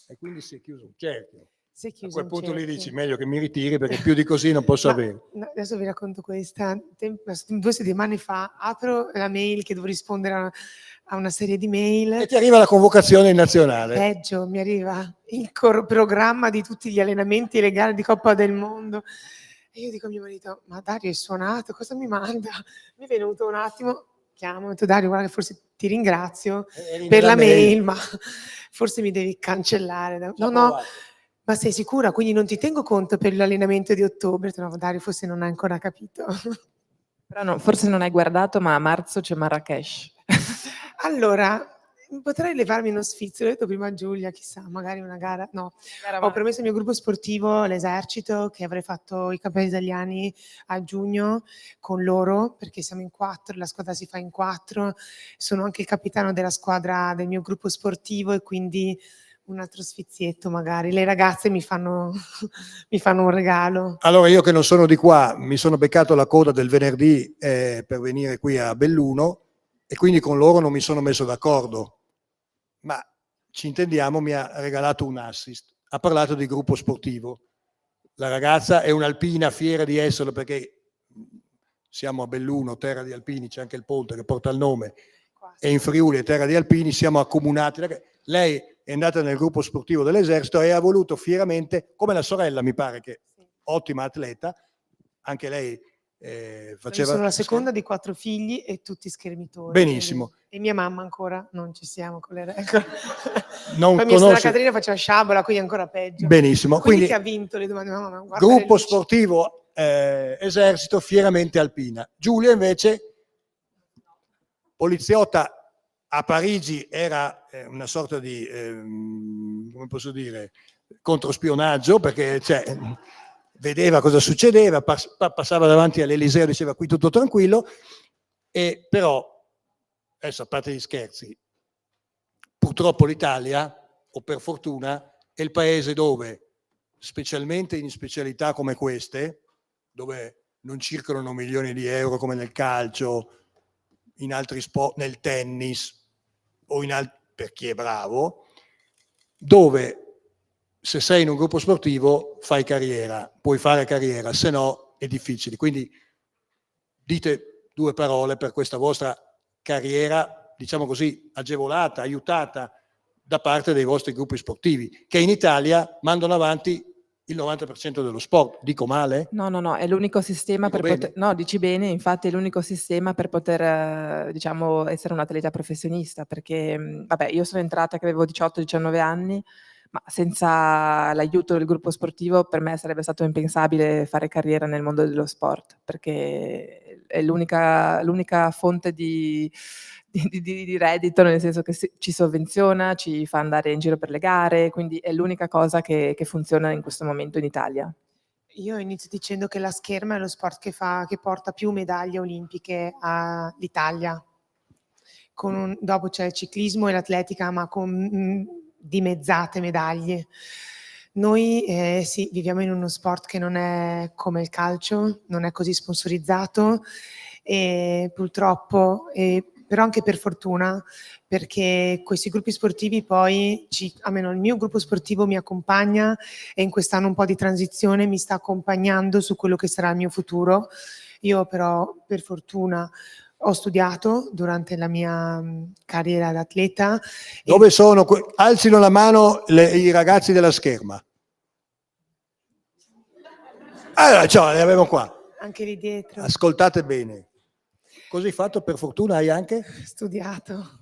B: E quindi si è chiuso un cerchio. A quel punto lì dici meglio che mi ritiri perché più di così non posso avere.
D: Adesso vi racconto questa. 2 settimane fa apro la mail che devo rispondere a una serie di mail.
B: E ti arriva la convocazione in nazionale.
D: Peggio, mi arriva il programma di tutti gli allenamenti legali di Coppa del Mondo. E io dico a mio marito, ma Dario è suonato, cosa mi manda? Mi è venuto un attimo, chiamo, ho detto Dario, guarda che forse ti ringrazio per la mail, ma forse mi devi cancellare. No, ma sei sicura? Quindi non ti tengo conto per l'allenamento di ottobre? No, Dario, forse non hai ancora capito.
C: Però no, forse non hai guardato, ma a marzo c'è Marrakesh.
D: Allora, potrei levarmi uno sfizio, l'ho detto prima a Giulia, chissà, magari una gara. No, ho promesso al mio gruppo sportivo, l'Esercito, che avrei fatto i campionati italiani a giugno con loro, perché siamo in 4, la squadra si fa in 4. Sono anche il capitano della squadra del mio gruppo sportivo e quindi un altro sfizietto magari. Le ragazze mi fanno un regalo.
B: Allora io che non sono di qua, mi sono beccato la coda del venerdì per venire qui a Belluno e quindi con loro non mi sono messo d'accordo. Ma ci intendiamo, mi ha regalato un assist. Ha parlato di gruppo sportivo. La ragazza è un'alpina, fiera di esserlo perché siamo a Belluno, terra di alpini, c'è anche il ponte che porta il nome. E in Friuli è terra di alpini, siamo accomunati. Lei è andata nel gruppo sportivo dell'Esercito e ha voluto fieramente, come la sorella mi pare che ottima atleta, anche lei faceva...
D: Io sono la seconda di 4 figli e tutti schermitori.
B: Benissimo.
D: Quindi, e mia mamma ancora non ci siamo con le regole.
B: Non
D: Poi mia sorella Caterina faceva sciabola, quindi ancora peggio.
B: Benissimo.
D: Quindi chi ha vinto le domande? Mamma,
B: gruppo sportivo Esercito fieramente alpina. Giulia invece, poliziotta a Parigi, era una sorta di, come posso dire, controspionaggio, perché vedeva cosa succedeva, passava davanti all'Eliseo, diceva qui tutto tranquillo, e però, adesso a parte gli scherzi, purtroppo l'Italia, o per fortuna, è il paese dove, specialmente in specialità come queste, dove non circolano milioni di euro come nel calcio, in altri sport, nel tennis, o per chi è bravo, dove se sei in un gruppo sportivo fai carriera, puoi fare carriera, se no è difficile. Quindi dite 2 parole per questa vostra carriera, diciamo così, agevolata, aiutata da parte dei vostri gruppi sportivi, che in Italia mandano avanti il 90% dello sport. Dico male?
C: No, è l'unico sistema
B: Dico
C: per poter...
B: bene?
C: No, dici bene, infatti è l'unico sistema per poter, diciamo, essere un atleta professionista, perché, vabbè, io sono entrata che avevo 18-19 anni, ma senza l'aiuto del gruppo sportivo per me sarebbe stato impensabile fare carriera nel mondo dello sport, perché è l'unica fonte di reddito, nel senso che ci sovvenziona, ci fa andare in giro per le gare, quindi è l'unica cosa che funziona in questo momento in Italia.
D: Io inizio dicendo che la scherma è lo sport che porta più medaglie olimpiche all'Italia. Dopo c'è il ciclismo e l'atletica, ma con dimezzate medaglie. Noi sì, viviamo in uno sport che non è come il calcio, non è così sponsorizzato e purtroppo, però anche per fortuna, perché questi gruppi sportivi poi, almeno il mio gruppo sportivo mi accompagna e in quest'anno un po' di transizione mi sta accompagnando su quello che sarà il mio futuro. Io però per fortuna ho studiato durante la mia carriera da atleta.
B: Dove sono? Alzino la mano i ragazzi della scherma. Allora, ciao, li avevo qua.
D: Anche lì dietro.
B: Ascoltate bene. Cosa hai fatto? Per fortuna hai anche?
D: Studiato.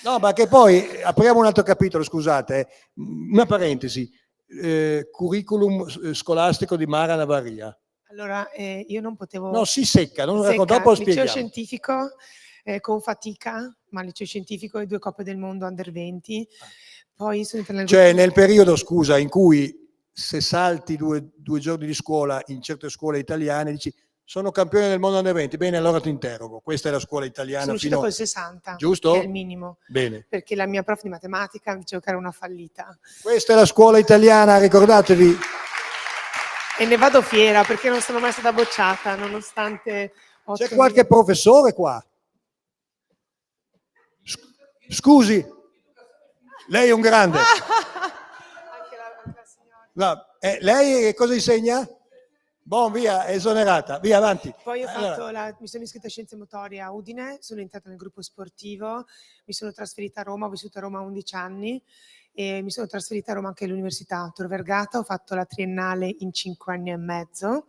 B: No, ma che poi apriamo un altro capitolo, scusate, una parentesi. Curriculum scolastico di Mara Navaria.
D: Allora, io non potevo...
B: No, si secca, non
D: secca.
B: dopo
D: Liceo
B: spieghiamo.
D: scientifico con fatica, ma liceo scientifico e 2 coppe del mondo under 20. Poi sono entrata nel
B: Cioè nel periodo, scusa, in cui se salti due giorni di scuola in certe scuole italiane dici sono campione del mondo under 20, bene, allora ti interrogo. Questa è la scuola italiana.
D: Sono uscita col 60,
B: giusto?
D: che è il minimo.
B: Bene.
D: Perché la mia prof di matematica mi diceva che era una fallita.
B: Questa è la scuola italiana, ricordatevi.
D: E ne vado fiera perché non sono mai stata bocciata, nonostante...
B: C'è qualche professore qua? Scusi, lei è un grande.
D: Anche la signora.
B: No, lei cosa insegna? Buon, via, esonerata, via, avanti.
D: Poi mi sono iscritta a Scienze Motorie a Udine, sono entrata nel gruppo sportivo, mi sono trasferita a Roma, ho vissuto a Roma 11 anni e mi sono trasferita a Roma anche all'università Tor Vergata, ho fatto la triennale in 5 anni e mezzo.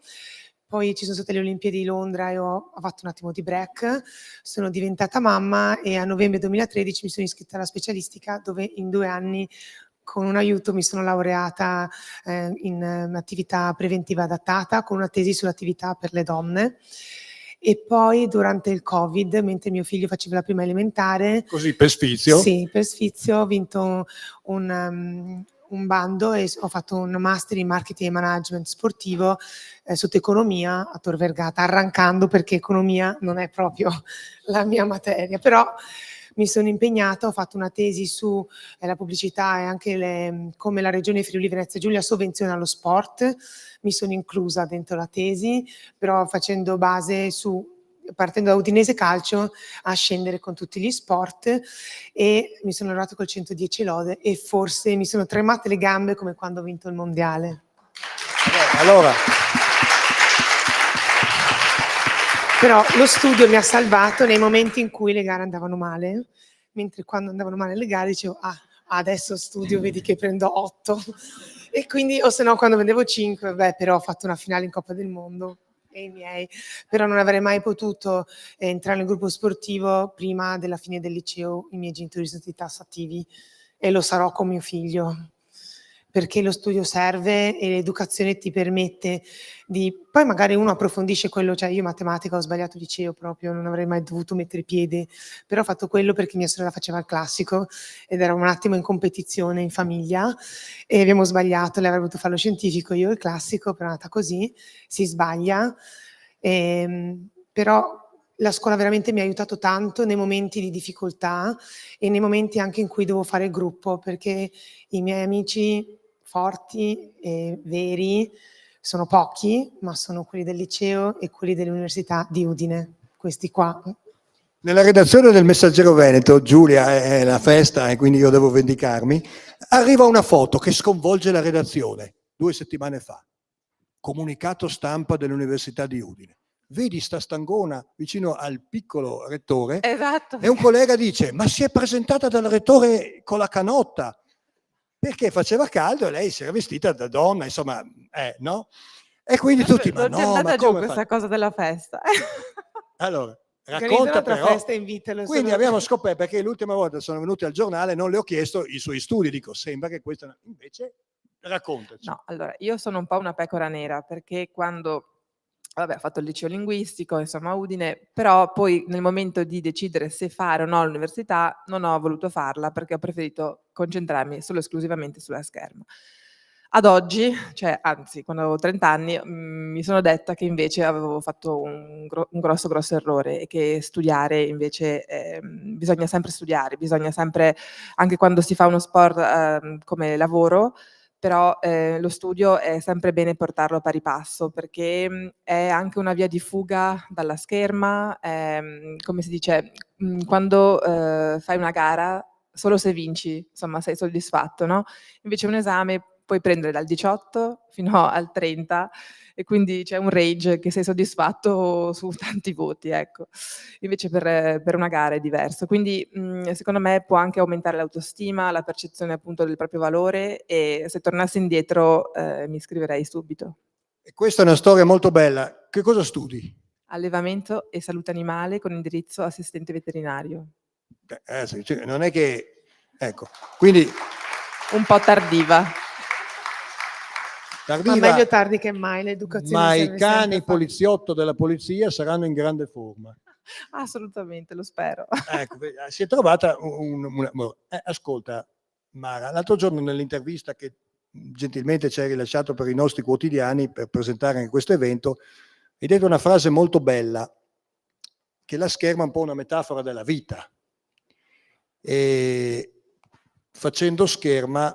D: Poi ci sono state le Olimpiadi di Londra e ho fatto un attimo di break, sono diventata mamma e a novembre 2013 mi sono iscritta alla specialistica dove in 2 anni con un aiuto mi sono laureata in attività preventiva adattata con una tesi sull'attività per le donne. E poi durante il Covid, mentre mio figlio faceva la prima elementare...
B: Così, per sfizio?
D: Sì, per sfizio ho vinto un bando e ho fatto un master in marketing e management sportivo sotto economia a Tor Vergata, arrancando perché economia non è proprio la mia materia, però mi sono impegnata, ho fatto una tesi su la pubblicità e anche come la Regione Friuli Venezia Giulia sovvenziona lo sport, mi sono inclusa dentro la tesi, però facendo base partendo da Udinese Calcio a scendere con tutti gli sport e mi sono laureata col 110 lode e forse mi sono tremate le gambe come quando ho vinto il mondiale.
B: Allora.
D: Però lo studio mi ha salvato nei momenti in cui le gare andavano male, mentre quando andavano male le gare dicevo adesso studio, vedi che prendo 8 e quindi o se no quando vendevo 5 però ho fatto una finale in Coppa del Mondo e i miei, però non avrei mai potuto entrare nel gruppo sportivo prima della fine del liceo, i miei genitori sono stati tassativi e lo sarò con mio figlio. Perché lo studio serve e l'educazione ti permette poi magari uno approfondisce quello, cioè io matematica ho sbagliato liceo proprio, non avrei mai dovuto mettere piede, però ho fatto quello perché mia sorella faceva il classico ed era un attimo in competizione in famiglia e abbiamo sbagliato, lei avrebbe voluto fare lo scientifico, io il classico, però è andata così, si sbaglia, però la scuola veramente mi ha aiutato tanto nei momenti di difficoltà e nei momenti anche in cui devo fare il gruppo, perché i miei amici forti e veri sono pochi, ma sono quelli del liceo e quelli dell'Università di Udine, questi qua.
B: Nella redazione del Messaggero Veneto, Giulia è la festa e quindi io devo vendicarmi, arriva una foto che sconvolge la redazione 2 settimane fa. Comunicato stampa dell'Università di Udine. Vedi sta stangona vicino al piccolo rettore.
C: Esatto.
B: E un collega dice ma si è presentata dal rettore con la canotta perché faceva caldo e lei si era vestita da donna, insomma, no? E quindi tutti ma
C: non è
B: no,
C: andata
B: ma
C: giù
B: come
C: questa cosa della festa.
B: Allora,
D: Organizza
B: racconta
D: un'altra
B: però.
D: festa e invitalo.
B: Quindi abbiamo scoperto, perché l'ultima volta sono venuti al giornale non le ho chiesto i suoi studi, dico sembra che questa invece raccontaci.
C: No, allora io sono un po' una pecora nera perché quando ho fatto il liceo linguistico, insomma a Udine, però poi nel momento di decidere se fare o no l'università non ho voluto farla perché ho preferito concentrarmi solo esclusivamente sulla scherma. Ad oggi, cioè anzi quando avevo 30 anni, mi sono detta che invece avevo fatto un grosso errore e che studiare invece, bisogna sempre studiare, bisogna sempre, anche quando si fa uno sport, come lavoro, però, lo studio è sempre bene portarlo a pari passo, perché, è anche una via di fuga dalla scherma, come si dice, quando, fai una gara solo se vinci, insomma sei soddisfatto, no, invece un esame puoi prendere dal 18 fino al 30 e quindi c'è un range che sei soddisfatto su tanti voti, ecco. Invece per una gara è diverso. Quindi, secondo me può anche aumentare l'autostima, la percezione appunto del proprio valore e se tornassi indietro, mi iscriverei subito.
B: E questa è una storia molto bella. Che cosa studi?
C: Allevamento e salute animale con indirizzo assistente veterinario.
B: Sì, cioè, non è che... Ecco, quindi
C: Un po' tardiva.
D: Ma
B: tardiva,
D: meglio tardi che mai, l'educazione
B: ma i
D: serve
B: cani
D: sempre a fare.
B: poliziotto della polizia saranno in grande forma.
C: Assolutamente, lo spero.
B: Ecco, si è trovata ascolta Mara, l'altro giorno nell'intervista che gentilmente ci hai rilasciato per i nostri quotidiani per presentare anche questo evento, hai detto una frase molto bella, che la scherma è un po' una metafora della vita. E facendo scherma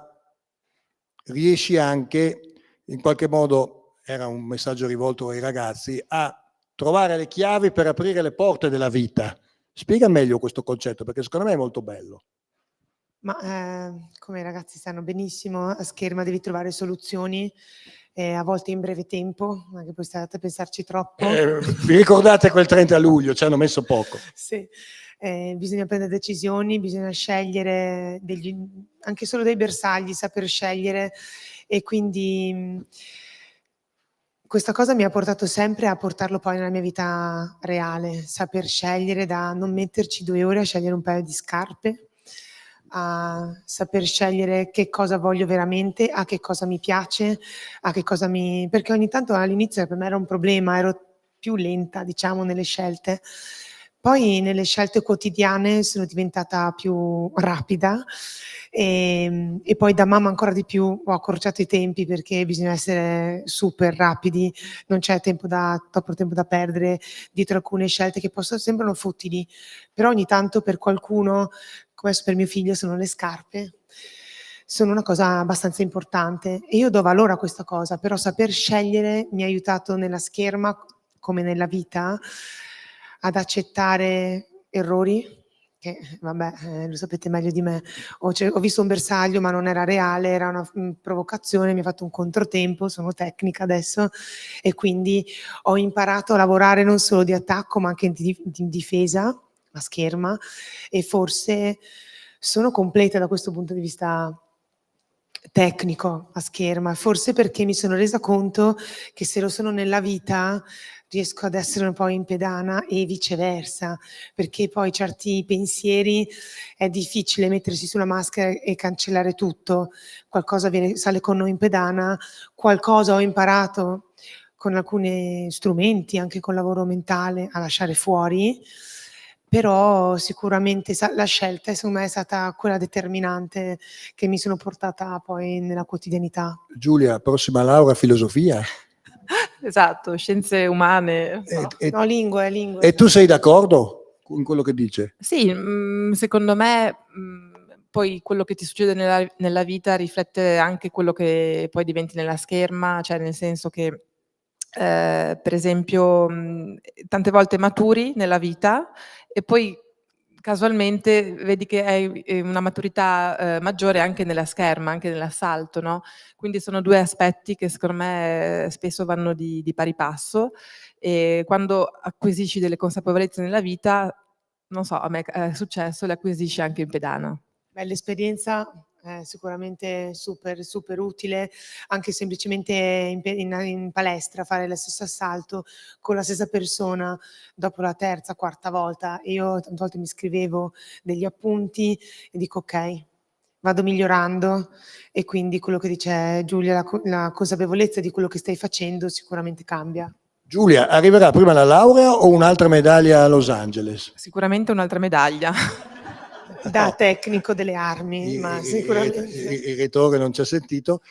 B: riesci anche, in qualche modo, era un messaggio rivolto ai ragazzi, a trovare le chiavi per aprire le porte della vita. Spiega meglio questo concetto, perché secondo me è molto bello.
D: Ma come i ragazzi sanno benissimo, a scherma devi trovare soluzioni, a volte in breve tempo, non è che poi state a pensarci troppo.
B: Vi ricordate quel 30 luglio? Ci hanno messo poco.
D: Sì, bisogna prendere decisioni, bisogna scegliere anche solo dei bersagli, saper scegliere e quindi questa cosa mi ha portato sempre a portarlo poi nella mia vita reale, saper scegliere, da non metterci 2 ore a scegliere un paio di scarpe, a saper scegliere che cosa voglio veramente, a che cosa mi piace, a che cosa perché ogni tanto all'inizio per me era un problema, ero più lenta, diciamo, nelle scelte. Poi nelle scelte quotidiane sono diventata più rapida e poi da mamma ancora di più ho accorciato i tempi perché bisogna essere super rapidi, non c'è troppo tempo da perdere dietro alcune scelte che sembrano futili, però ogni tanto per qualcuno, come adesso per mio figlio, sono le scarpe. Sono una cosa abbastanza importante e io do valore a questa cosa, però saper scegliere mi ha aiutato nella scherma, come nella vita, ad accettare errori che vabbè, lo sapete meglio di me. Ho visto un bersaglio ma non era reale, era una provocazione, mi ha fatto un controtempo, sono tecnica adesso e quindi ho imparato a lavorare non solo di attacco ma anche di difesa a scherma e forse sono completa da questo punto di vista tecnico a scherma, forse perché mi sono resa conto che se lo sono nella vita riesco ad essere un po' in pedana e viceversa, perché poi certi pensieri è difficile mettersi sulla maschera e cancellare tutto, qualcosa sale con noi in pedana, qualcosa ho imparato con alcuni strumenti, anche col lavoro mentale, a lasciare fuori, però sicuramente la scelta secondo me è stata quella determinante che mi sono portata poi nella quotidianità.
B: Giulia, prossima laurea filosofia.
C: Esatto, scienze umane, no.
D: No, lingue.
B: E tu sei d'accordo con quello che dice?
C: Sì, secondo me, poi quello che ti succede nella vita riflette anche quello che poi diventi nella scherma, cioè nel senso che, per esempio, tante volte maturi nella vita e poi casualmente vedi che hai, una maturità, maggiore anche nella scherma, anche nell'assalto, no, quindi sono 2 aspetti che secondo me spesso vanno di pari passo e quando acquisisci delle consapevolezze nella vita, non so, a me è successo, le acquisisci anche in pedana.
D: Beh, l'esperienza è sicuramente super, super utile, anche semplicemente in palestra fare lo stesso assalto con la stessa persona dopo la terza, quarta volta. E io tante volte mi scrivevo degli appunti e dico ok, vado migliorando e quindi quello che dice Giulia, la consapevolezza di quello che stai facendo sicuramente cambia.
B: Giulia, arriverà prima la laurea o un'altra medaglia a Los Angeles?
C: Sicuramente un'altra medaglia.
D: da tecnico delle armi, ma sicuramente.
B: Il rettore non ci ha sentito.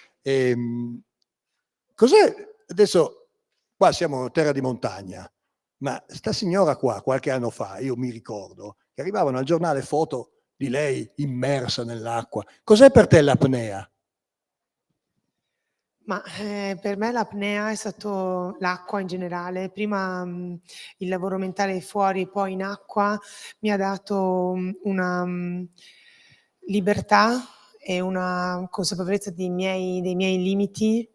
B: Cos'è? Adesso qua siamo in terra di montagna, ma sta signora qua, qualche anno fa, io mi ricordo, che arrivavano al giornale foto di lei immersa nell'acqua. Cos'è per te l'apnea?
D: Ma per me l'apnea è stato l'acqua in generale. Prima il lavoro mentale fuori, poi in acqua, mi ha dato una libertà e una consapevolezza dei miei limiti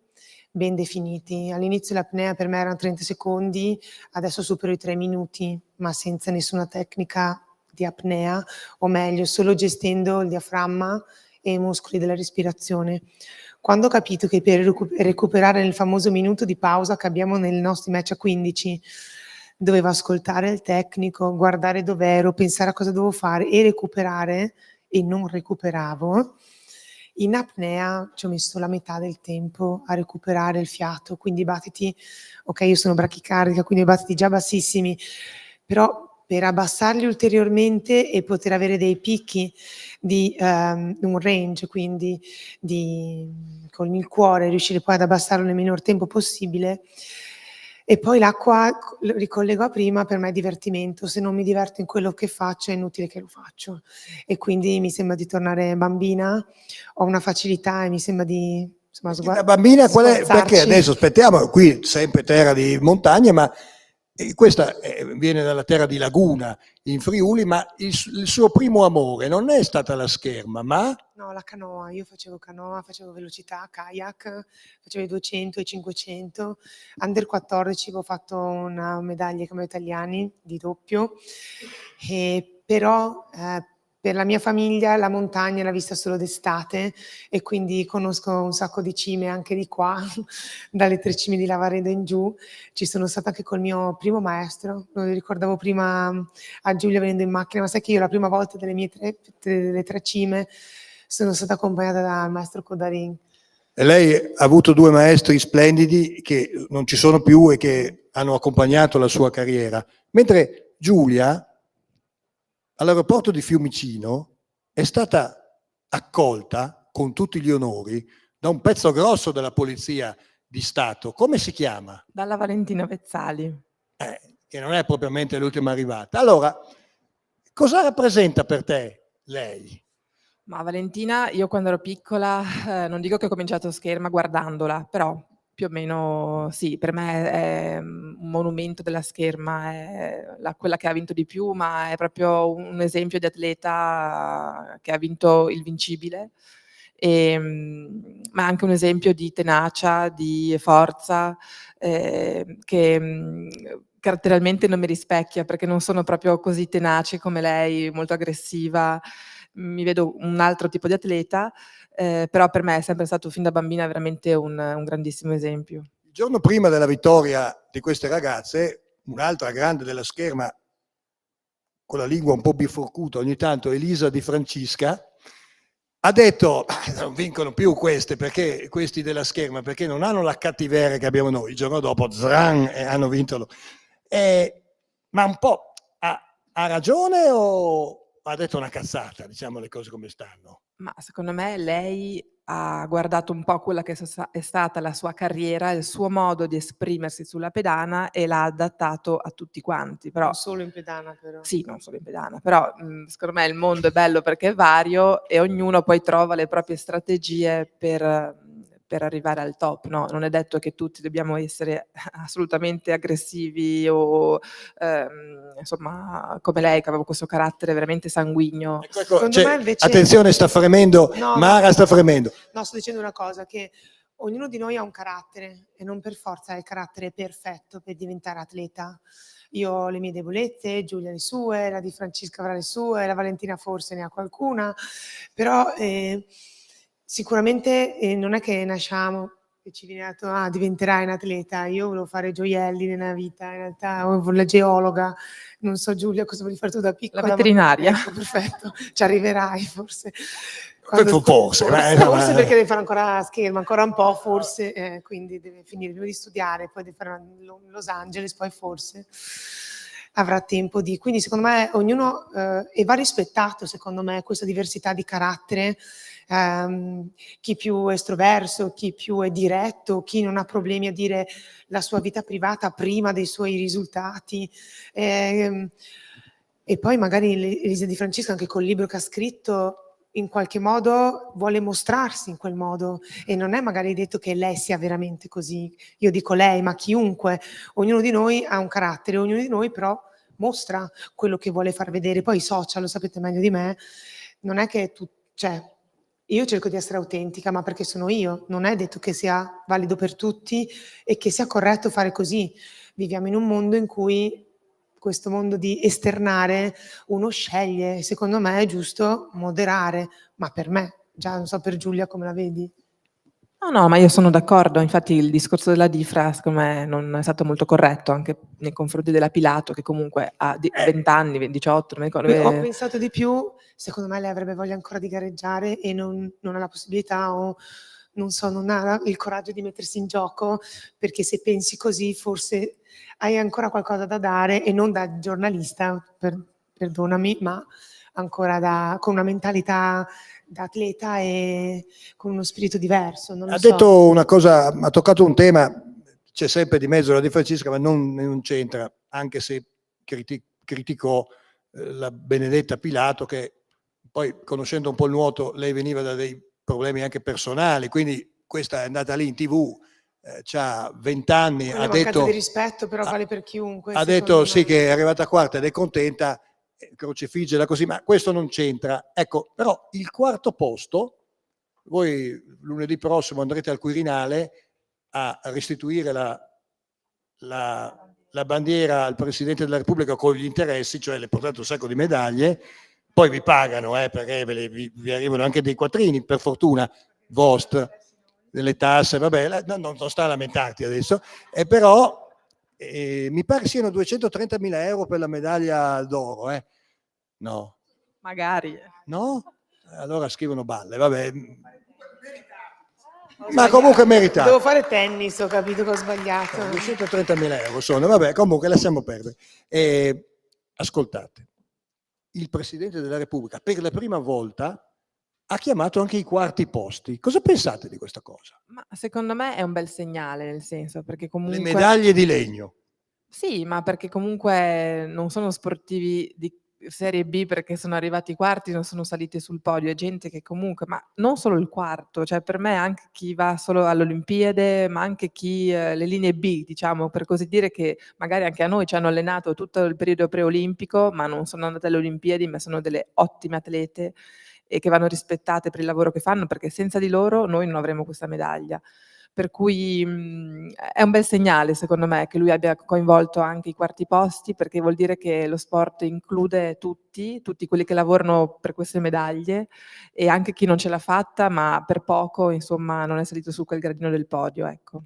D: ben definiti. All'inizio l'apnea per me erano 30 secondi, adesso supero i 3 minuti, ma senza nessuna tecnica di apnea, o meglio, solo gestendo il diaframma e i muscoli della respirazione. Quando ho capito che per recuperare nel famoso minuto di pausa che abbiamo nei nostri match a 15, dovevo ascoltare il tecnico, guardare dov'ero, pensare a cosa dovevo fare e recuperare, e non recuperavo, in apnea ci ho messo la metà del tempo a recuperare il fiato, quindi i battiti, ok, io sono brachicardica, quindi i battiti già bassissimi, però per abbassarli ulteriormente e poter avere dei picchi di un range, quindi con il cuore riuscire poi ad abbassarlo nel minor tempo possibile. E poi l'acqua, ricollego a prima, per me è divertimento, se non mi diverto in quello che faccio è inutile che lo faccio, e quindi mi sembra di tornare bambina, ho una facilità e mi sembra di
B: Da bambina qual è? Perché adesso aspettiamo, qui sempre terra di montagne, ma questa viene dalla terra di Laguna in Friuli, ma il suo primo amore non è stata la scherma, ma...
D: No, la canoa. Io facevo canoa, facevo velocità, kayak, facevo i 200 e i 500. Under 14 avevo fatto una medaglia ai Campionati Italiani di doppio, però per la mia famiglia la montagna l'ha vista solo d'estate, e quindi conosco un sacco di cime anche di qua, dalle 3 cime di Lavaredo in giù. Ci sono stata anche col mio primo maestro, lo ricordavo prima a Giulia venendo in macchina, ma sai che io la prima volta delle 3 cime sono stata accompagnata dal maestro Codarin.
B: E lei ha avuto 2 maestri splendidi che non ci sono più e che hanno accompagnato la sua carriera, mentre Giulia all'aeroporto di Fiumicino è stata accolta con tutti gli onori da un pezzo grosso della Polizia di Stato. Come si chiama?
C: Dalla Valentina Vezzali.
B: Che non è propriamente l'ultima arrivata. Allora, cosa rappresenta per te lei?
C: Ma Valentina, io quando ero piccola, non dico che ho cominciato a scherma guardandola, però più o meno sì, per me è un monumento della scherma, è quella che ha vinto di più, ma è proprio un esempio di atleta che ha vinto il vincibile, ma anche un esempio di tenacia, di forza, che caratterialmente non mi rispecchia, perché non sono proprio così tenace come lei, molto aggressiva. Mi vedo un altro tipo di atleta, però per me è sempre stato fin da bambina veramente un grandissimo esempio.
B: Il giorno prima della vittoria di queste ragazze, un'altra grande della scherma, con la lingua un po' biforcuta ogni tanto, Elisa Di Francisca, ha detto non vincono più questi della scherma, perché non hanno la cattiveria che abbiamo noi. Il giorno dopo zran, hanno vinto. Ma un po' ha ragione o ha detto una cazzata, diciamo le cose come stanno?
C: Ma secondo me lei ha guardato un po' quella che è stata la sua carriera, il suo modo di esprimersi sulla pedana, e l'ha adattato a tutti quanti. Però,
D: non solo in pedana, però.
C: Sì, non solo in pedana, però secondo me il mondo è bello perché è vario e ognuno poi trova le proprie strategie per arrivare al top, no? Non è detto che tutti dobbiamo essere assolutamente aggressivi o insomma, come lei, che aveva questo carattere veramente sanguigno.
B: Ecco,
D: me invece...
B: Attenzione, sta fremendo,
D: no,
B: Mara sta fremendo.
D: No, sto dicendo una cosa, che ognuno di noi ha un carattere e non per forza è il carattere perfetto per diventare atleta. Io ho le mie debolezze, Giulia le sue, la Di Francisca avrà le sue, la Valentina forse ne ha qualcuna, però sicuramente non è che nasciamo e ci viene detto diventerai un atleta. Io volevo fare gioielli nella vita, in realtà la geologa, non so Giulia cosa volevi fare tu da piccola.
C: La veterinaria.
D: Ecco, perfetto, ci arriverai forse.
B: Forse
D: perché deve fare ancora scherma, ancora un po' forse, quindi deve finire di studiare, poi deve fare Los Angeles, poi forse. avrà tempo di... Quindi secondo me ognuno, e va rispettato secondo me questa diversità di carattere, chi più estroverso, chi più è diretto, chi non ha problemi a dire la sua vita privata prima dei suoi risultati. E poi magari Elisa Di Francesco, anche col libro che ha scritto, in qualche modo vuole mostrarsi in quel modo, e non è magari detto che lei sia veramente così. Io dico lei, ma chiunque, ognuno di noi ha un carattere, ognuno di noi però mostra quello che vuole far vedere. Poi i social, lo sapete meglio di me, non è che tu, cioè, io cerco di essere autentica, ma perché sono io, non è detto che sia valido per tutti e che sia corretto fare così. Viviamo in un mondo in cui questo mondo di esternare uno sceglie, secondo me è giusto moderare, ma per me, già non so per Giulia come la vedi.
C: No, ma io sono d'accordo. Infatti il discorso della Difra secondo me non è stato molto corretto anche nei confronti della Pilato, che comunque ha 20 anni, 18, non mi ricordo.
D: Ho pensato di più, secondo me lei avrebbe voglia ancora di gareggiare e non ha la possibilità, o non so, non ha il coraggio di mettersi in gioco, perché se pensi così forse hai ancora qualcosa da dare, e non da giornalista, perdonami, ma ancora con una mentalità da atleta e con uno spirito diverso, non lo
B: Ha
D: so.
B: detto una cosa, ha toccato un tema, c'è sempre di mezzo la Di Francesca, ma non c'entra, anche se criticò la benedetta Pilato, che poi, conoscendo un po' il nuoto, lei veniva da dei problemi anche personali, quindi questa è andata lì in TV, c'ha 20 anni,
D: Quella
B: ha
D: mancanza
B: detto,
D: di rispetto però vale per chiunque,
B: ha
D: secondo
B: detto
D: me.
B: sì, che è arrivata quarta ed è contenta, crocifiggela così, ma questo non c'entra. Ecco, però il quarto posto, voi lunedì prossimo andrete al Quirinale a restituire la bandiera al Presidente della Repubblica con gli interessi, cioè le portate un sacco di medaglie, poi vi pagano, perché vi arrivano anche dei quattrini, per fortuna vostra, delle tasse, vabbè, non sta a lamentarti adesso, però mi pare siano 230.000 euro per la medaglia d'oro, no?
C: Magari.
B: No? Allora scrivono balle, vabbè. Ma comunque meritato.
D: Devo fare tennis, ho capito che ho sbagliato.
B: 230.000 euro sono, vabbè, comunque lasciamo perdere. Ascoltate, il Presidente della Repubblica per la prima volta ha chiamato anche i quarti posti. Cosa pensate di questa cosa?
C: Ma secondo me è un bel segnale, nel senso, perché
B: Le
C: comunque...
B: medaglie di legno.
C: Sì, ma perché comunque non sono sportivi di serie B perché sono arrivati quarti, non sono saliti sul podio, è gente che comunque, ma non solo il quarto, cioè per me anche chi va solo alle Olimpiadi, ma anche chi le linee B, diciamo, per così dire, che magari anche a noi ci hanno allenato tutto il periodo preolimpico, ma non sono andate alle Olimpiadi, ma sono delle ottime atlete e che vanno rispettate per il lavoro che fanno, perché senza di loro noi non avremo questa medaglia. Per cui è un bel segnale, secondo me, che lui abbia coinvolto anche i quarti posti, perché vuol dire che lo sport include tutti quelli che lavorano per queste medaglie, e anche chi non ce l'ha fatta, ma per poco, insomma, non è salito su quel gradino del podio, ecco.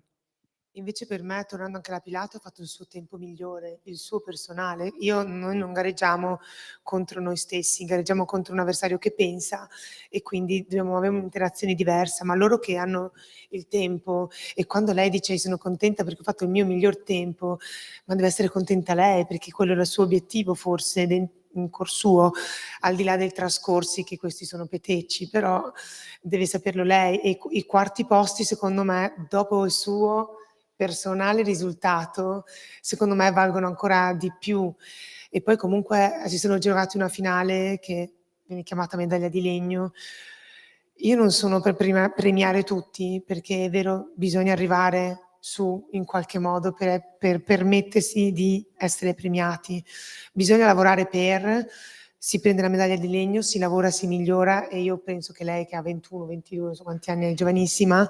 D: Invece per me, tornando anche alla Pilato, ha fatto il suo tempo migliore, il suo personale. Noi non gareggiamo contro noi stessi, gareggiamo contro un avversario che pensa, e quindi dobbiamo avere un'interazione diversa, ma loro che hanno il tempo, e quando lei dice sono contenta perché ho fatto il mio miglior tempo, ma deve essere contenta lei, perché quello era il suo obiettivo forse in cuor suo, al di là dei trascorsi, che questi sono petecci, però deve saperlo lei. E i quarti posti, secondo me, dopo il suo personale risultato, secondo me valgono ancora di più. E poi comunque si sono giocati una finale che viene chiamata medaglia di legno. Io non sono per premiare tutti, perché è vero, bisogna arrivare su in qualche modo per permettersi di essere premiati. Bisogna lavorare si prende la medaglia di legno, si lavora, si migliora, e io penso che lei, che ha 21, 22, non so quanti anni, è giovanissima,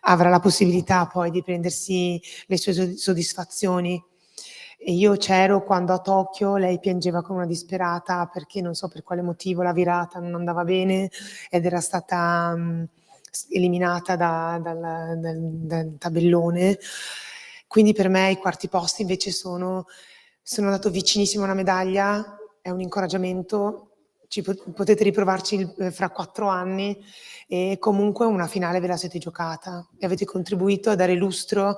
D: avrà la possibilità poi di prendersi le sue soddisfazioni. E io c'ero quando a Tokyo lei piangeva come una disperata, perché non so per quale motivo la virata non andava bene ed era stata eliminata dal tabellone. Quindi per me i quarti posti invece sono andato vicinissimo a una medaglia, è un incoraggiamento, potete riprovarci fra 4 anni, e comunque una finale ve la siete giocata e avete contribuito a dare lustro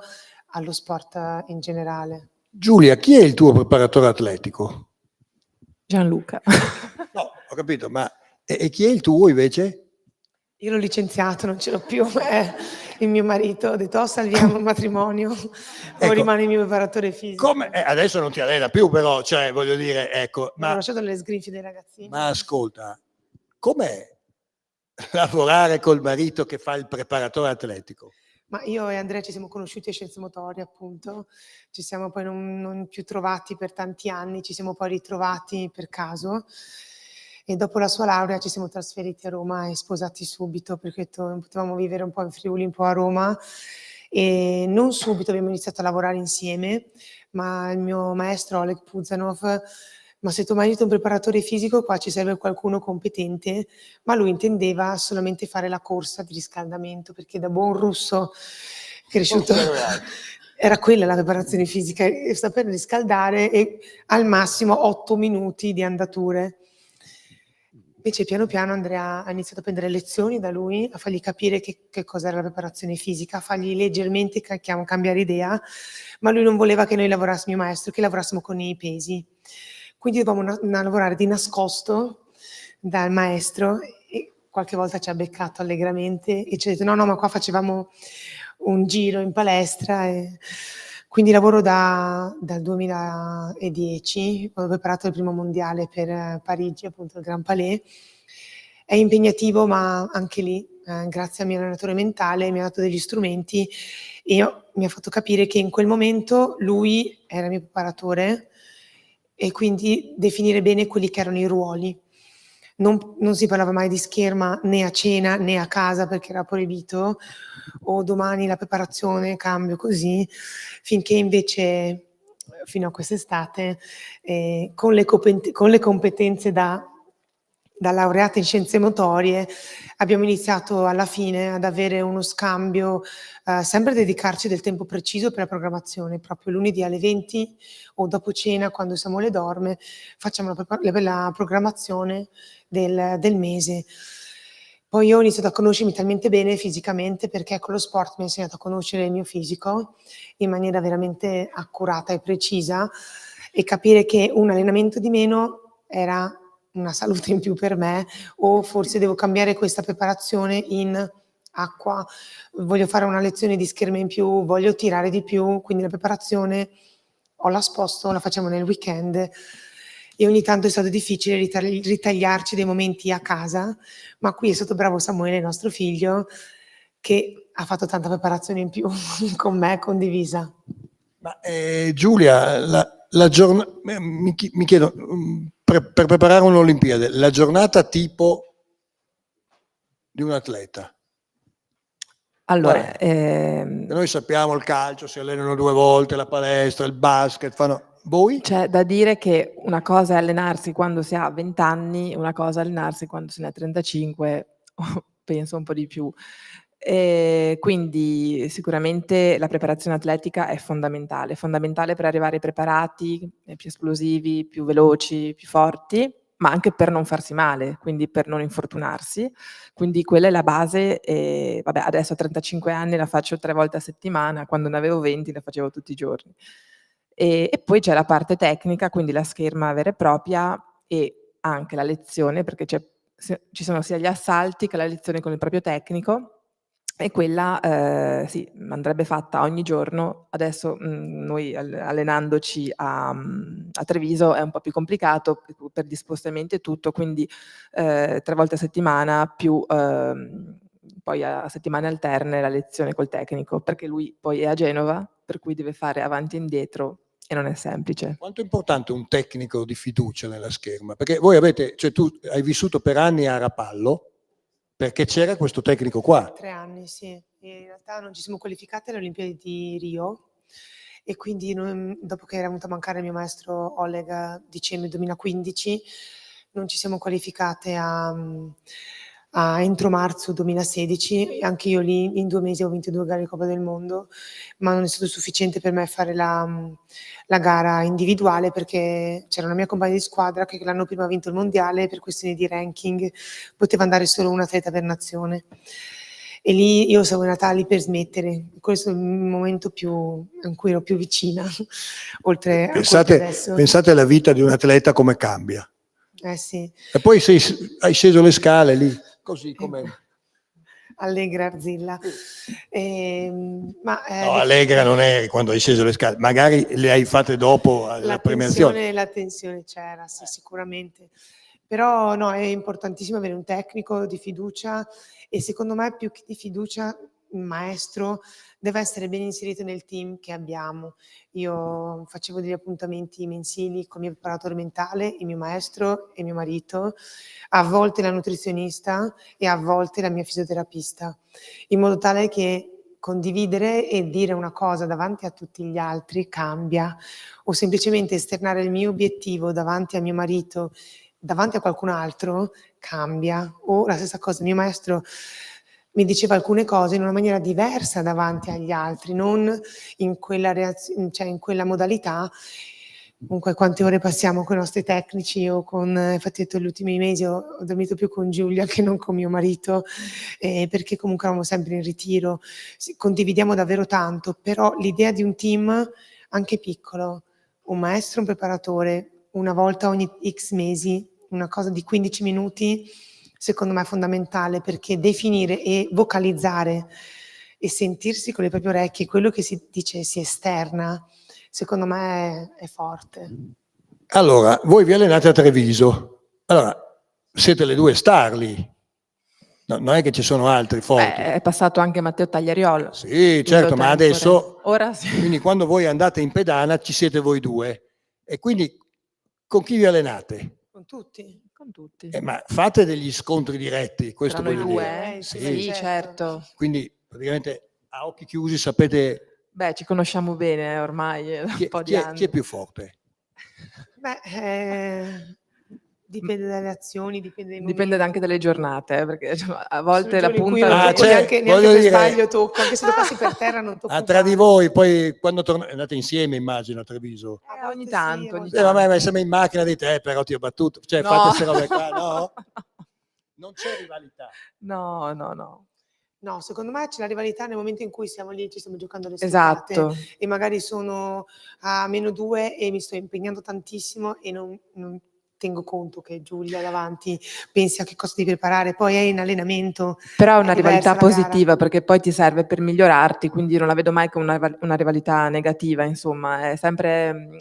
D: allo sport in generale.
B: Giulia, chi è il tuo preparatore atletico?
C: Gianluca.
B: No, ho capito, ma e chi è il tuo invece?
D: Io l'ho licenziato, non ce l'ho più, è il mio marito, ho detto: "Oh, salviamo il matrimonio, o
B: Ecco,
D: rimane il mio preparatore fisico".
B: come, adesso non ti allena più, però, cioè, voglio dire, ecco,
D: L'avevo lasciato nelle sgrinfie dei ragazzini.
B: ma ascolta, com'è lavorare col marito che fa il preparatore atletico?
D: Ma io e Andrea ci siamo conosciuti a Scienze Motorie, appunto, ci siamo poi non più trovati per tanti anni, ci siamo poi ritrovati per caso e dopo la sua laurea ci siamo trasferiti a Roma e sposati subito perché potevamo vivere un po' in Friuli, un po' a Roma e non subito abbiamo iniziato a lavorare insieme, ma il mio maestro Oleg Puzanov: "Ma se tuo marito è un preparatore fisico, qua ci serve qualcuno competente", ma lui intendeva solamente fare la corsa di riscaldamento, perché da buon russo cresciuto
B: Non serve altro.
D: era quella la preparazione fisica, saper riscaldare e al massimo 8 minuti di andature. Invece piano piano Andrea ha iniziato a prendere lezioni da lui, a fargli capire che cos'era la preparazione fisica, a fargli leggermente cambiare idea, ma lui non voleva che noi mio maestro, che lavorassimo con i pesi. Quindi dovevamo lavorare di nascosto dal maestro e qualche volta ci ha beccato allegramente e ci ha detto: "No, no, ma qua facevamo un giro in palestra", e quindi lavoro dal 2010, quando ho preparato il primo mondiale per Parigi, appunto il Grand Palais. È impegnativo, ma anche lì, grazie al mio allenatore mentale, mi ha dato degli strumenti e mi ha fatto capire che in quel momento lui era il mio preparatore e quindi definire bene quelli che erano i ruoli. Non si parlava mai di scherma né a cena né a casa perché era proibito, o domani la preparazione, cambio così, finché invece fino a quest'estate, con le competenze da laureata in scienze motorie, abbiamo iniziato alla fine ad avere uno scambio, sempre a dedicarci del tempo preciso per la programmazione, proprio lunedì alle 20 o dopo cena quando siamo alle dorme, facciamo la programmazione del mese. Poi io ho iniziato a conoscermi talmente bene fisicamente perché con lo sport mi ha insegnato a conoscere il mio fisico in maniera veramente accurata e precisa e capire che un allenamento di meno era una salute in più per me, o forse devo cambiare questa preparazione in acqua, voglio fare una lezione di scherma in più, voglio tirare di più, quindi la preparazione o la sposto o la facciamo nel weekend. E ogni tanto è stato difficile ritagliarci dei momenti a casa, ma qui è stato bravo Samuele, il nostro figlio, che ha fatto tanta preparazione in più con me, condivisa.
B: Ma Giulia, mi chiedo, per preparare un'Olimpiade, la giornata tipo di un atleta.
C: Allora,
B: Noi sappiamo il calcio, si allenano 2 volte, la palestra, il basket, voi?
C: c'è da dire che una cosa è allenarsi quando si ha 20 anni, una cosa è allenarsi quando se ne ha 35 o penso un po' di più. Quindi sicuramente la preparazione atletica è fondamentale per arrivare preparati, più esplosivi, più veloci, più forti, ma anche per non farsi male, quindi per non infortunarsi. Quindi quella è la base e vabbè, adesso a 35 anni la faccio 3 volte a settimana, quando ne avevo 20 la facevo tutti i giorni. E poi c'è la parte tecnica, quindi la scherma vera e propria e anche la lezione, perché ci sono sia gli assalti che la lezione con il proprio tecnico e quella, sì, andrebbe fatta ogni giorno. Adesso, noi allenandoci a Treviso è un po' più complicato per gli spostamenti e tutto, quindi 3 volte a settimana più, poi a settimane alterne la lezione col tecnico, perché lui poi è a Genova, per cui deve fare avanti e indietro e non è semplice.
B: Quanto è importante un tecnico di fiducia nella scherma? Perché voi avete, cioè tu hai vissuto per anni a Rapallo, perché c'era questo tecnico qua.
D: 3 anni, sì. E in realtà non ci siamo qualificate alle Olimpiadi di Rio e quindi dopo che era venuto a mancare il mio maestro Oleg a dicembre 2015, non ci siamo qualificate a entro marzo 2016 e anche io lì in 2 mesi ho vinto 2 gare di Coppa del Mondo, ma non è stato sufficiente per me fare la gara individuale perché c'era una mia compagna di squadra che l'anno prima ha vinto il mondiale e per questioni di ranking poteva andare solo un atleta per nazione. E lì io stavo in realtà lì per smettere. Questo è il momento in cui ero più vicina, oltre a quello che adesso.
B: Pensate alla vita di un atleta come cambia.
D: Sì.
B: E poi hai sceso le scale lì, così come...
D: Allegra Arzilla.
B: No, allegra non eri quando hai sceso le scale, magari le hai fatte dopo la premiazione.
D: La tensione c'era, sì, sicuramente. Però no, è importantissimo avere un tecnico di fiducia e secondo me più che di fiducia il maestro deve essere ben inserito nel team che abbiamo. Io facevo degli appuntamenti mensili con il mio preparatore mentale, il mio maestro e mio marito, a volte la nutrizionista e a volte la mia fisioterapista, in modo tale che condividere e dire una cosa davanti a tutti gli altri cambia, o semplicemente esternare il mio obiettivo davanti a mio marito, davanti a qualcun altro, cambia. O la stessa cosa, il mio maestro mi diceva alcune cose in una maniera diversa davanti agli altri, non in quella cioè in quella modalità. Comunque quante ore passiamo con i nostri tecnici o con, infatti gli ultimi mesi ho dormito più con Giulia che non con mio marito, perché comunque eravamo sempre in ritiro, condividiamo davvero tanto, però l'idea di un team anche piccolo, un maestro, un preparatore, una volta ogni X mesi, una cosa di 15 minuti, secondo me è fondamentale, perché definire e vocalizzare e sentirsi con le proprie orecchie quello che si dice, si esterna, secondo me è forte.
B: Allora, voi vi allenate a Treviso, allora siete le due star lì, no, non è che ci sono altri forti.
C: È passato anche Matteo Tagliariolo.
B: Sì, certo, ma adesso,
C: ora sì.
B: Quindi quando voi andate in pedana ci siete voi due, e quindi con chi vi allenate?
D: Con tutti.
C: Con tutti.
B: Ma fate degli scontri diretti, questo
C: Tra noi
B: voglio dire.
C: due?
B: Sì,
C: certo.
B: Quindi praticamente a occhi chiusi sapete...
C: Beh, ci conosciamo bene ormai da un po' di anni.
B: Chi è più forte?
D: Beh, dipende dalle azioni, dipende dai momenti.
C: Dipende anche dalle giornate, perché a volte la
D: Sono giorni in cui
C: punta...
D: io non tocco neanche per sbaglio tocco, anche se lo passi per terra non tocco.
B: Tra di voi, poi quando andate insieme immagino a Treviso.
C: Ogni tanto.
B: Vabbè, ma siamo in macchina di te, però ti ho battuto. Cioè,
C: No.
B: fate queste robe qua, no? Non c'è rivalità.
C: No.
D: No, secondo me c'è la rivalità nel momento in cui siamo lì, ci stiamo giocando le sfilate.
C: Esatto.
D: E magari sono a -2 e mi sto impegnando tantissimo e non tengo conto che Giulia davanti pensi a che cosa devi preparare, poi è in allenamento.
C: Però è una rivalità positiva, perché poi ti serve per migliorarti, quindi non la vedo mai come una rivalità negativa, insomma, è sempre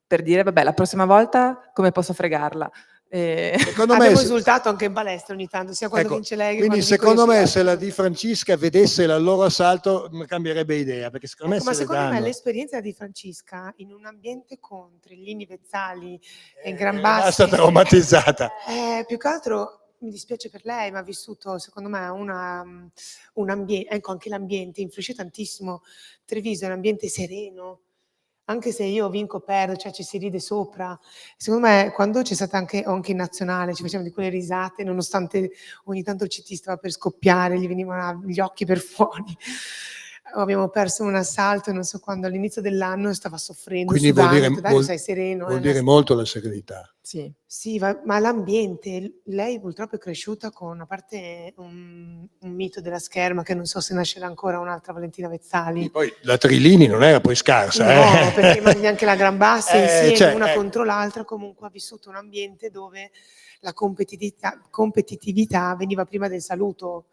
C: per dire, vabbè, la prossima volta come posso fregarla.
D: Abbiamo risultato anche in palestra ogni tanto, sia quando vince lei che
B: quindi
D: quando
B: secondo me se la Di Francesca vedesse il loro assalto cambierebbe idea, perché secondo me
D: ma secondo me
B: danno.
D: l'esperienza di Francesca in un ambiente con Trillini, Vezzali e Gran Bassi
B: è stata traumatizzata.
D: Più che altro mi dispiace per lei, ma ha vissuto secondo me un ambiente, ecco, anche l'ambiente influisce tantissimo. Treviso è un ambiente sereno, anche se io vinco o perdo, cioè ci si ride sopra. Secondo me quando c'è stata anche in nazionale ci facevamo di quelle risate, nonostante ogni tanto il CT stava per scoppiare, gli venivano gli occhi per fuori. Abbiamo perso un assalto, non so quando, all'inizio dell'anno stava soffrendo,
B: quindi
D: sudando, sei sereno.
B: Vuol dire molto la serenità.
D: Sì, ma l'ambiente, lei purtroppo è cresciuta con, a parte un mito della scherma, che non so se nascerà ancora un'altra Valentina Vezzali.
B: E poi la Trillini non era poi scarsa.
D: No, perché neanche la Gran Bassi insieme,
B: cioè,
D: una contro l'altra, comunque ha vissuto un ambiente dove la competitività veniva prima del saluto.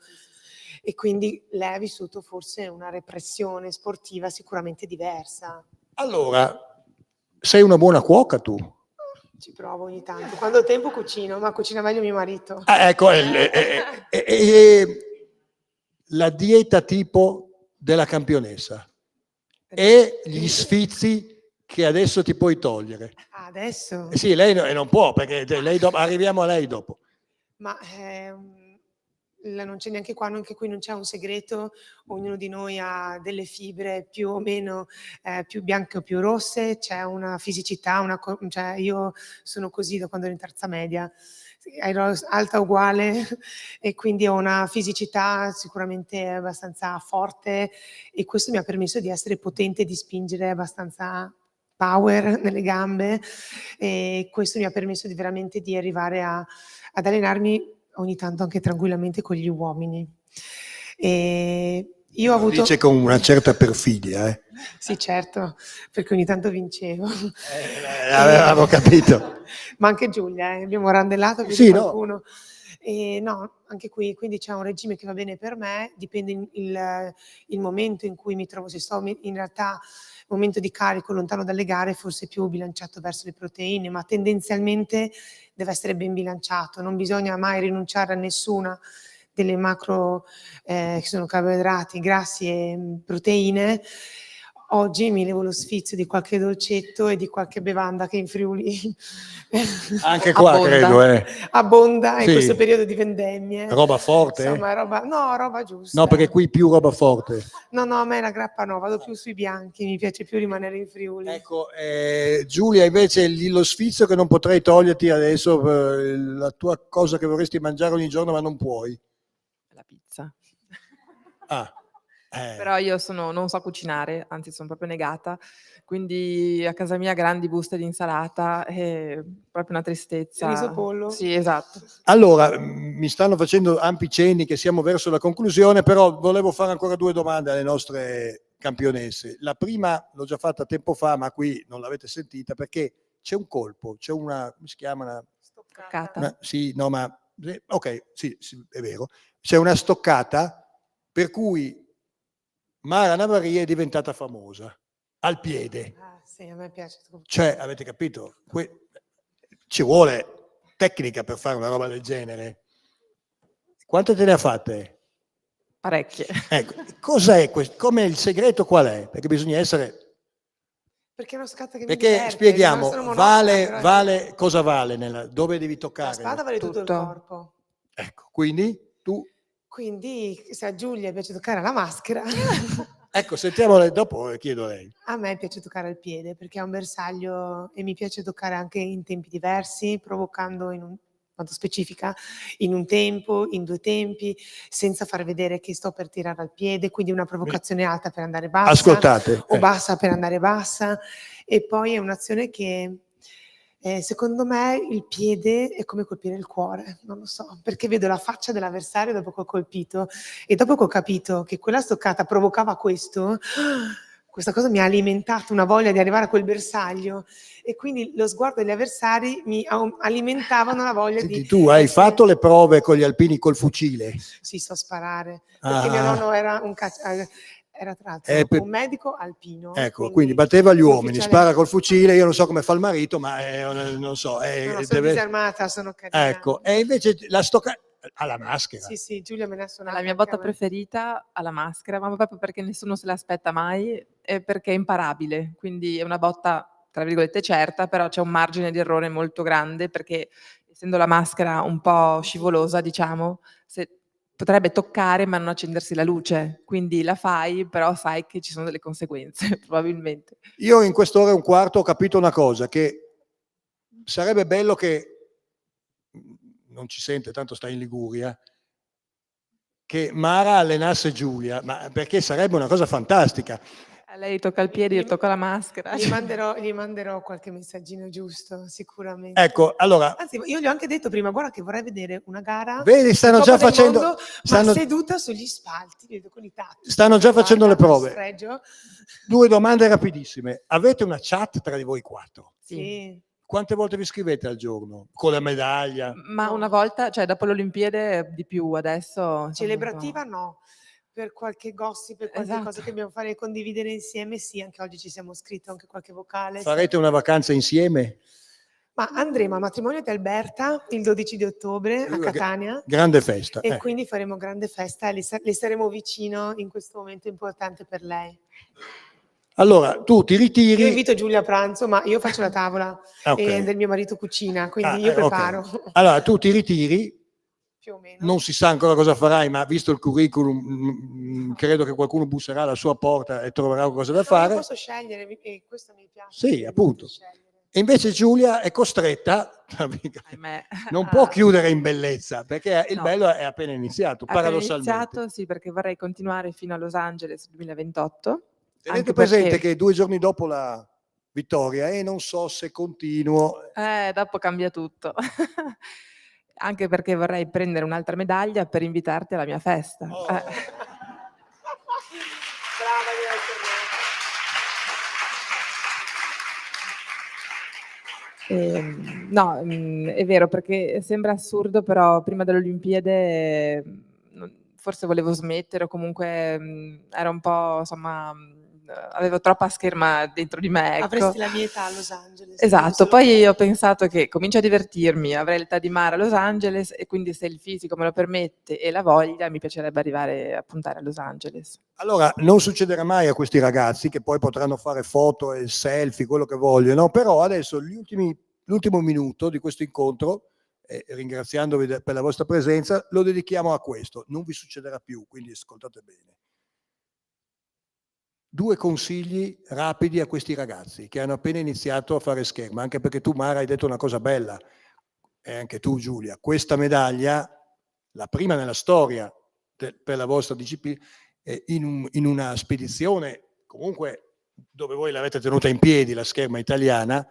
D: E quindi lei ha vissuto forse una repressione sportiva sicuramente diversa.
B: Allora, sei una buona cuoca tu?
D: Ci provo ogni tanto. Quando ho tempo cucino, ma cucina meglio mio marito.
B: Ecco, la dieta tipo della campionessa e gli sfizi che adesso ti puoi togliere.
D: Adesso?
B: Sì, lei non può, perché arriviamo a lei dopo.
D: Ma non c'è neanche qua, anche qui non c'è un segreto, ognuno di noi ha delle fibre più o meno più bianche o più rosse, c'è una fisicità, cioè io sono così da quando ero in terza media, ero alta uguale e quindi ho una fisicità sicuramente abbastanza forte e questo mi ha permesso di essere potente, di spingere abbastanza power nelle gambe e questo mi ha permesso di veramente di arrivare ad allenarmi ogni tanto anche tranquillamente con gli uomini. E io ho
B: Lo
D: avuto...
B: dice con una certa perfidia,
D: Sì, certo, perché ogni tanto vincevo.
B: avevamo capito.
D: Ma anche Giulia, abbiamo randellato più
B: Sì,
D: di
B: no.
D: qualcuno. No, anche qui, quindi c'è un regime che va bene per me, dipende il momento in cui mi trovo, se sto in realtà momento di carico lontano dalle gare, forse più bilanciato verso le proteine, ma tendenzialmente deve essere ben bilanciato, non bisogna mai rinunciare a nessuna delle macro che sono carboidrati, grassi e proteine. Oggi mi levo lo sfizio di qualche dolcetto e di qualche bevanda che in Friuli
B: Anche qua
C: Abbonda.
B: credo,
D: abbonda in
B: Sì.
D: questo periodo di vendemmie.
B: Roba forte?
D: Insomma, roba giusta.
B: No, perché qui più roba forte.
D: No, a me la grappa no, vado più sui bianchi, mi piace più rimanere in Friuli.
B: Ecco, Giulia, invece lo sfizio che non potrei toglierti adesso, la tua cosa che vorresti mangiare ogni giorno ma non puoi.
C: La pizza.
B: Ah,
C: Però io non so cucinare, anzi sono proprio negata, quindi a casa mia grandi buste di insalata, proprio una tristezza.
D: Riso pollo?
C: Sì, esatto.
B: Allora, mi stanno facendo ampi cenni che siamo verso la conclusione, però volevo fare ancora 2 domande alle nostre campionesse. La prima l'ho già fatta tempo fa, ma qui non l'avete sentita perché c'è un colpo, c'è una, come si chiama?
C: Stoccata.
B: Sì, no, ma ok, sì, è vero. C'è una stoccata per cui Mara Navarri è diventata famosa al piede.
D: Sì, a me piace.
B: Cioè, avete capito? Ci vuole tecnica per fare una roba del genere. Quante te ne ha fatte?
C: Parecchie.
B: Ecco, cos'è questo? Come il segreto qual è? Perché bisogna essere...
D: Perché è uno scatto che mi
B: Perché
D: diverte,
B: spieghiamo,
D: sono monotona,
B: vale, cosa vale? Dove devi
D: La
B: toccare?
D: spada vale tutto il
C: Tutto.
D: corpo.
B: Ecco, quindi tu...
D: Quindi se a Giulia piace toccare la maschera,
B: Ecco, sentiamole dopo, chiedo a lei.
D: a me piace toccare al piede perché è un bersaglio e mi piace toccare anche in tempi diversi, provocando in quanto specifica, in un tempo, in 2 tempi, senza far vedere che sto per tirare al piede, quindi una provocazione alta per andare bassa
B: Ascoltate.
D: o bassa per andare bassa, e poi è un'azione che secondo me il piede è come colpire il cuore, non lo so, perché vedo la faccia dell'avversario dopo che ho colpito e dopo che ho capito che quella stoccata provocava questo, questa cosa mi ha alimentato una voglia di arrivare a quel bersaglio e quindi lo sguardo degli avversari mi alimentavano la voglia
B: Senti,
D: di
B: tu hai
D: essere...
B: fatto le prove con gli alpini col fucile?
D: Sì, so sparare, perché mio
B: Ah.
D: nonno era era tra l'altro
B: Per-
D: un medico alpino.
B: Ecco, quindi batteva gli uomini,
D: ufficiale-
B: spara col fucile, io non so come fa il marito, ma non so.
D: No, sono disarmata, sono carina.
B: Ecco, e invece la stoccata alla maschera.
D: Sì, Giulia me ne ha suonata.
C: La mia
D: anche
C: botta
D: a me.
C: preferita alla maschera, ma proprio perché nessuno se l'aspetta mai e perché è imparabile. Quindi è una botta, tra virgolette, certa, però c'è un margine di errore molto grande perché essendo la maschera un po' scivolosa, diciamo, potrebbe toccare ma non accendersi la luce. Quindi la fai, però sai che ci sono delle conseguenze, probabilmente.
B: Io in quest'ora e un quarto ho capito una cosa, che sarebbe bello che, non ci sente, tanto sta in Liguria, che Mara allenasse Giulia, ma perché sarebbe una cosa fantastica.
C: A lei tocca il piede, io tocco la maschera.
D: Gli manderò qualche messaggino giusto, sicuramente.
B: Ecco, allora,
D: Anzi, io gli ho anche detto prima, guarda che vorrei vedere una gara
B: vedi, stanno
D: di
B: già
D: Coppa del
B: facendo,
D: Mondo, ma seduta sugli spalti, vedo con i tacchi.
B: stanno già facendo le
D: Guarda,
B: prove.
D: sfregio.
B: 2 domande rapidissime. Avete una chat tra di voi 4?
D: Sì.
B: Quante volte vi scrivete al giorno? Con la medaglia?
C: Ma
D: No.
C: una volta, cioè dopo le Olimpiadi di più, adesso...
D: Celebrativa no, per qualche gossip, per qualche
C: Esatto.
D: cosa che dobbiamo fare e condividere insieme, sì, anche oggi ci siamo scritto, anche qualche vocale.
B: Farete una vacanza insieme?
D: Ma andremo al matrimonio di Alberta il 12 di ottobre a Catania.
B: Grande festa.
D: E quindi faremo grande festa e le saremo vicino in questo momento importante per lei.
B: Allora, tu ti ritiri.
D: Io invito Giulia a pranzo, ma io faccio la tavola e del mio marito cucina, quindi io preparo.
B: Okay. Allora, tu ti ritiri,
D: Più o meno.
B: non si sa ancora cosa farai, ma visto il curriculum, credo che qualcuno busserà alla sua porta e troverà qualcosa da fare.
D: Io posso scegliere e questo mi piace.
B: Sì, appunto. E invece Giulia è costretta, non può chiudere in bellezza, perché il bello è appena iniziato, paradossalmente.
C: Appena iniziato, sì, perché vorrei continuare fino a Los Angeles 2028.
B: Tenete presente che 2 giorni dopo la vittoria, e non so se continuo.
C: Dopo cambia tutto. Anche perché vorrei prendere un'altra medaglia per invitarti alla mia festa. No, è vero, perché sembra assurdo, però prima delle Olimpiadi forse volevo smettere o comunque era un po', insomma, avevo troppa scherma dentro di me, ecco.
D: Avresti la mia età a Los Angeles.
C: Esatto, poi ho pensato che comincio a divertirmi, avrei l'età di Mara a Los Angeles e quindi se il fisico me lo permette e la voglia mi piacerebbe arrivare a puntare a Los Angeles.
B: Allora, non succederà mai a questi ragazzi che poi potranno fare foto e selfie, quello che vogliono, però adesso l'ultimo minuto di questo incontro, ringraziandovi per la vostra presenza, lo dedichiamo a questo. Non vi succederà più, quindi ascoltate bene. 2 consigli rapidi a questi ragazzi che hanno appena iniziato a fare scherma, anche perché tu, Mara, hai detto una cosa bella, e anche tu, Giulia, questa medaglia, la prima nella storia per la vostra disciplina, in una spedizione comunque dove voi l'avete tenuta in piedi, la scherma italiana,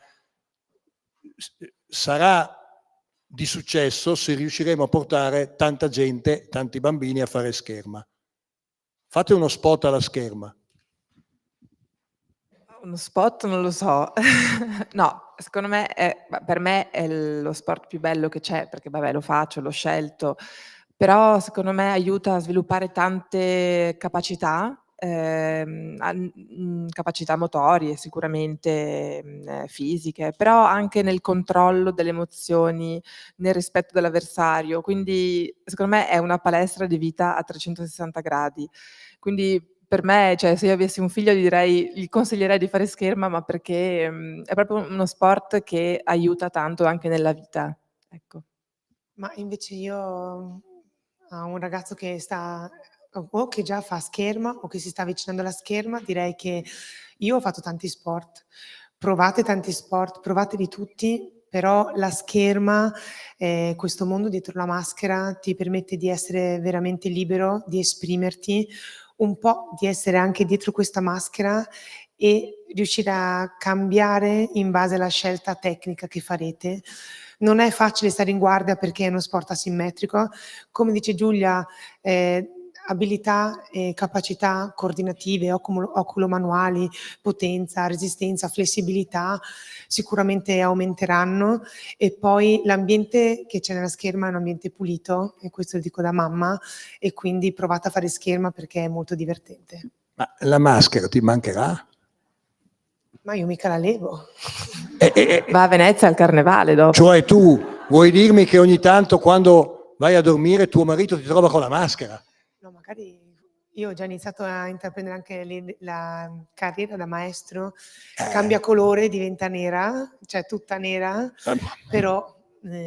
B: sarà di successo se riusciremo a portare tanta gente, tanti bambini a fare scherma. Fate uno spot alla scherma.
C: Uno spot non lo so. No, secondo me per me è lo sport più bello che c'è, perché vabbè lo faccio, l'ho scelto, però secondo me aiuta a sviluppare tante capacità, capacità motorie sicuramente, fisiche, però anche nel controllo delle emozioni, nel rispetto dell'avversario, quindi secondo me è una palestra di vita a 360 gradi. Quindi per me, cioè, se io avessi un figlio gli consiglierei di fare scherma, ma perché è proprio uno sport che aiuta tanto anche nella vita, ecco.
D: Ma invece io a un ragazzo che sta o che già fa scherma o che si sta avvicinando alla scherma, direi che io ho fatto tanti sport. Provate tanti sport, provateli tutti, però la scherma, questo mondo dietro la maschera ti permette di essere veramente libero, di esprimerti, un po' di essere anche dietro questa maschera e riuscire a cambiare in base alla scelta tecnica che farete. Non è facile stare in guardia perché è uno sport asimmetrico. Come dice Giulia, abilità e capacità coordinative, oculomanuali, potenza, resistenza, flessibilità sicuramente aumenteranno, e poi l'ambiente che c'è nella scherma è un ambiente pulito, e questo lo dico da mamma, e quindi provate a fare scherma perché è molto divertente.
B: Ma la maschera ti mancherà?
D: Ma io mica la levo.
C: Va a Venezia al carnevale dopo.
B: Cioè tu vuoi dirmi che ogni tanto quando vai a dormire tuo marito ti trova con la maschera?
D: No, magari io ho già iniziato a intraprendere anche la carriera da maestro, cambia colore, diventa nera, cioè tutta nera, però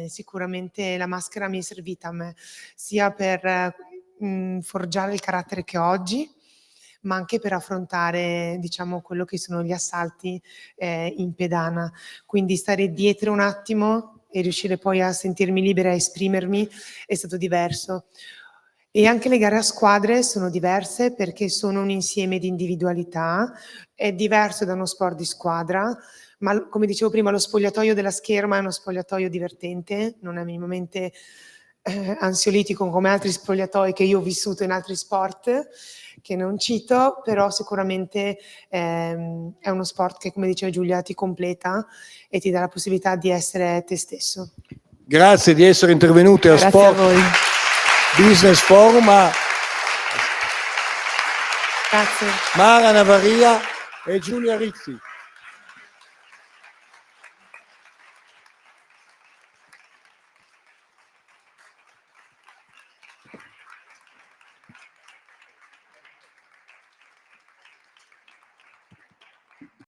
D: sicuramente la maschera mi è servita a me, sia per forgiare il carattere che ho oggi, ma anche per affrontare, diciamo, quello che sono gli assalti in pedana. Quindi stare dietro un attimo e riuscire poi a sentirmi libera e esprimermi è stato diverso. E anche le gare a squadre sono diverse perché sono un insieme di individualità, è diverso da uno sport di squadra, ma come dicevo prima lo spogliatoio della scherma è uno spogliatoio divertente, non è minimamente ansiolitico come altri spogliatoi che io ho vissuto in altri sport che non cito, però sicuramente è uno sport che, come diceva Giulia, ti completa e ti dà la possibilità di essere te stesso.
B: Grazie di essere intervenute a
C: Grazie
B: Sport
C: a voi.
B: Business Forum,
D: Grazie.
B: Mara Navaria e Giulia Rizzi.